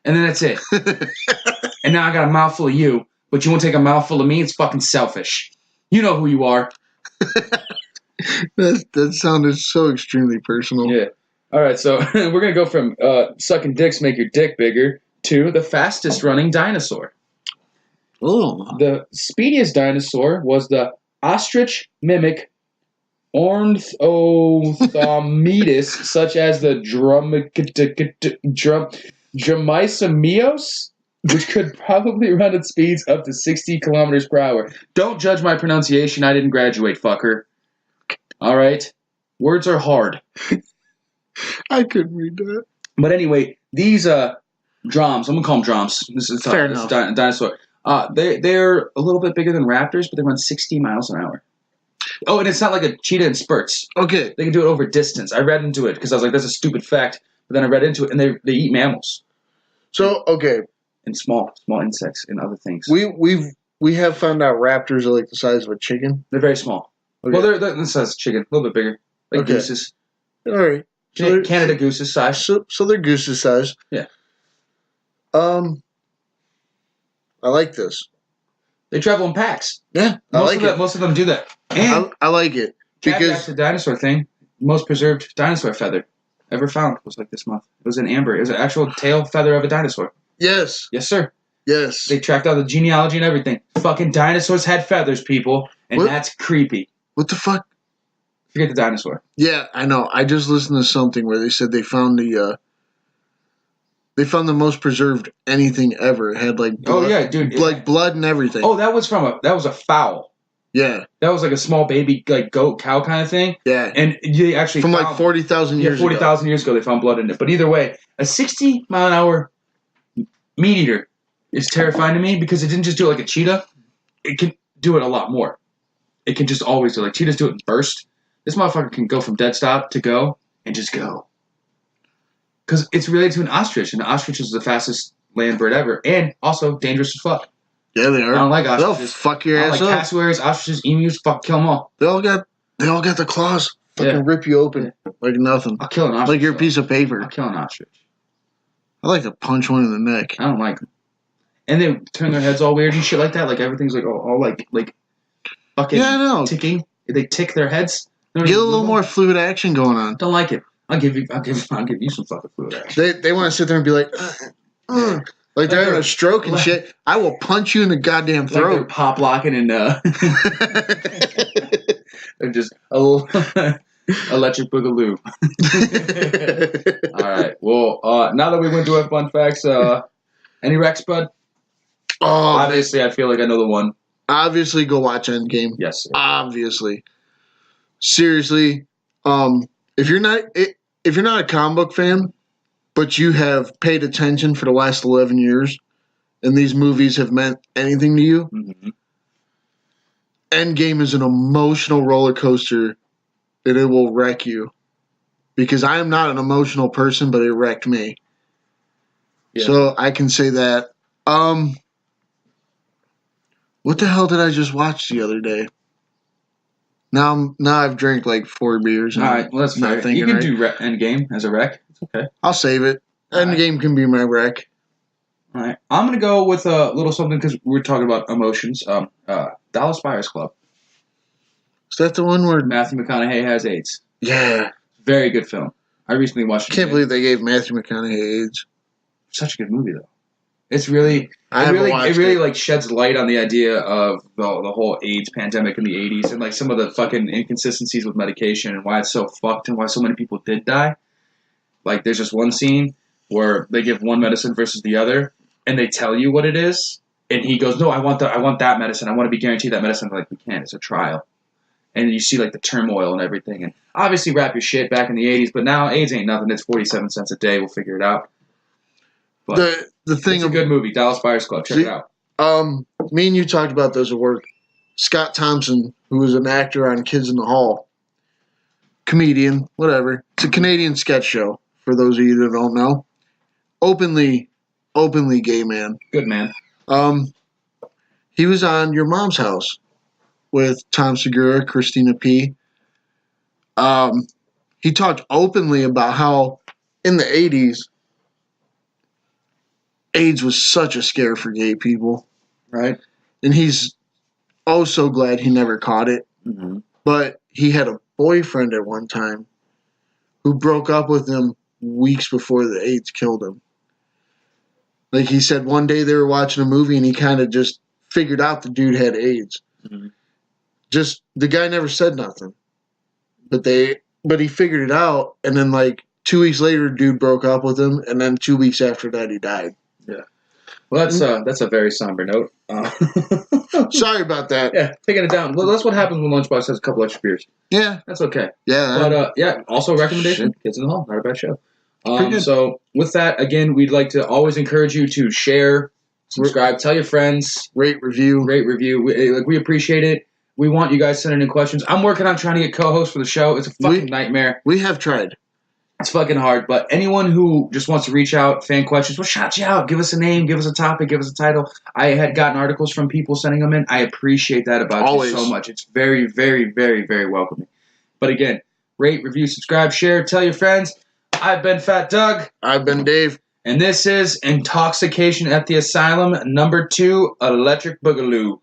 and then that's it. And now I got a mouthful of you, but you won't take a mouthful of me? It's fucking selfish. You know who you are. That sounded so extremely personal. Yeah. All right, so we're going to go from sucking dicks make your dick bigger to the fastest running dinosaur. Oh. The speediest dinosaur was the ostrich mimic Ornithomedes, such as the Dromaeosaurus, which could probably run at speeds up to 60 kilometers per hour. Don't judge my pronunciation. I didn't graduate, fucker. All right? Words are hard. I couldn't read that. But anyway, these Droms. I'm gonna call them droms. This is Fair this enough. Dinosaur. They're a little bit bigger than raptors, but they run 60 miles an hour. Oh, and it's not like a cheetah in spurts. Okay. They can do it over distance. I read into it because I was like, that's a stupid fact. But then I read into it, and they eat mammals. So, okay. And small insects and other things. We have found out raptors are like the size of a chicken. They're very small. Okay. Well, they're the size of chicken, a little bit bigger. Like gooses. All right. So Canada gooses size. So they're gooses size. Yeah. I like this. They travel in packs. Yeah, Most of them do that. And I like it because the dinosaur thing, most preserved dinosaur feather ever found was like this month. It was an amber. It was an actual tail feather of a dinosaur. Yes. Yes, sir. Yes. They tracked out the genealogy and everything. Fucking dinosaurs had feathers, people, and that's creepy. What the fuck? Forget the dinosaur. Yeah, I know. I just listened to something where they said they found the most preserved anything ever. It had like blood, dude, like blood and everything. Oh, that was a fowl. Yeah. That was like a small baby, like goat, cow kind of thing. Yeah. And they actually from like 40,000 years ago. 40,000 years ago, they found blood in it. But either way, a 60-mile-an-hour meat eater is terrifying to me because it didn't just do it like a cheetah. It can do it a lot more. It can just always do it. Like cheetahs do it in burst. This motherfucker can go from dead stop to go and just go. Because it's related to an ostrich, and the ostrich is the fastest land bird ever, and also dangerous as fuck. Yeah, they are. I don't like ostriches. They'll fuck your ass up. Cassowaries, ostriches, emus, kill them all. They all got the claws. Fucking rip you open like nothing. I'll kill an ostrich. Like you're a piece of paper. I'll kill an ostrich. I like to punch one in the neck. I don't like them. And they turn their heads all weird and shit like that. Like everything's like all like fucking ticking. They tick their heads. Get a little more fluid action going on. Don't like it. I'll give you some fucking fluid action. They want to sit there and be like, like they're having a stroke and shit. I will punch you in the goddamn throat. Like they're pop locking and they're just a little electric boogaloo. All right. Well, now that we went through our fun facts, any Rex, bud? Oh, obviously, I feel like I know the one. Obviously, go watch Endgame. Yes, sir. Obviously. Seriously, if you're not a comic book fan, but you have paid attention for the last 11 years, and these movies have meant anything to you, Endgame is an emotional roller coaster that it will wreck you. Because I am not an emotional person, but it wrecked me. Yeah. So I can say that. What the hell did I just watch the other day? Now I've drank like 4 beers. All right, well that's fair. You can do Endgame as a rec. It's okay. I'll save it. Endgame can be my rec. All right, I'm gonna go with a little something because we're talking about emotions. Dallas Buyers Club. Is that the one where Matthew McConaughey has AIDS? Yeah. Very good film. I recently watched it. Can't believe they gave Matthew McConaughey AIDS. Such a good movie though. It's really. It really like sheds light on the idea of the whole AIDS pandemic in the 80s and like some of the fucking inconsistencies with medication and why it's so fucked and why so many people did die. Like there's just one scene where they give one medicine versus the other and they tell you what it is and he goes, "No, I want that medicine. I want to be guaranteed that medicine." They're like, "We can't. It's a trial." And you see like the turmoil and everything and obviously wrap your shit back in the 80s, but now AIDS ain't nothing. It's 47 cents a day. We'll figure it out. But the thing, it's a good movie, Dallas Buyers Club. Check it out. Me and you talked about those at work. Scott Thompson, who was an actor on Kids in the Hall, comedian, whatever. It's a Canadian sketch show. For those of you that don't know, openly gay man. Good man. He was on Your Mom's House with Tom Segura, Christina P. He talked openly about how in the 80s. AIDS was such a scare for gay people, right? And he's so glad he never caught it. Mm-hmm. But he had a boyfriend at one time who broke up with him weeks before the AIDS killed him. Like he said one day they were watching a movie and he kind of just figured out the dude had AIDS. Mm-hmm. Just the guy never said nothing. But he figured it out and then like 2 weeks later dude broke up with him and then 2 weeks after that he died. Yeah. Well, that's a very somber note. Sorry about that. Yeah, taking it down. Well, that's what happens when Lunchbox has a couple extra beers. Yeah. That's okay. Yeah. But, also a recommendation, Kids in the Hall. Not a bad show. So with that, again, we'd like to always encourage you to share, subscribe, tell your friends, rate, review. We appreciate it. We want you guys sending in questions. I'm working on trying to get co-hosts for the show. It's a fucking nightmare. We have tried. It's fucking hard, but anyone who just wants to reach out, fan questions, we'll shout you out. Give us a name, give us a topic, give us a title. I had gotten articles from people sending them in. I appreciate that about you so much. It's very, very, very, very welcoming. But again, rate, review, subscribe, share, tell your friends. I've been Fat Doug. I've been Dave. And this is Intalksication at the Asylum, number 2, Electric Boogaloo.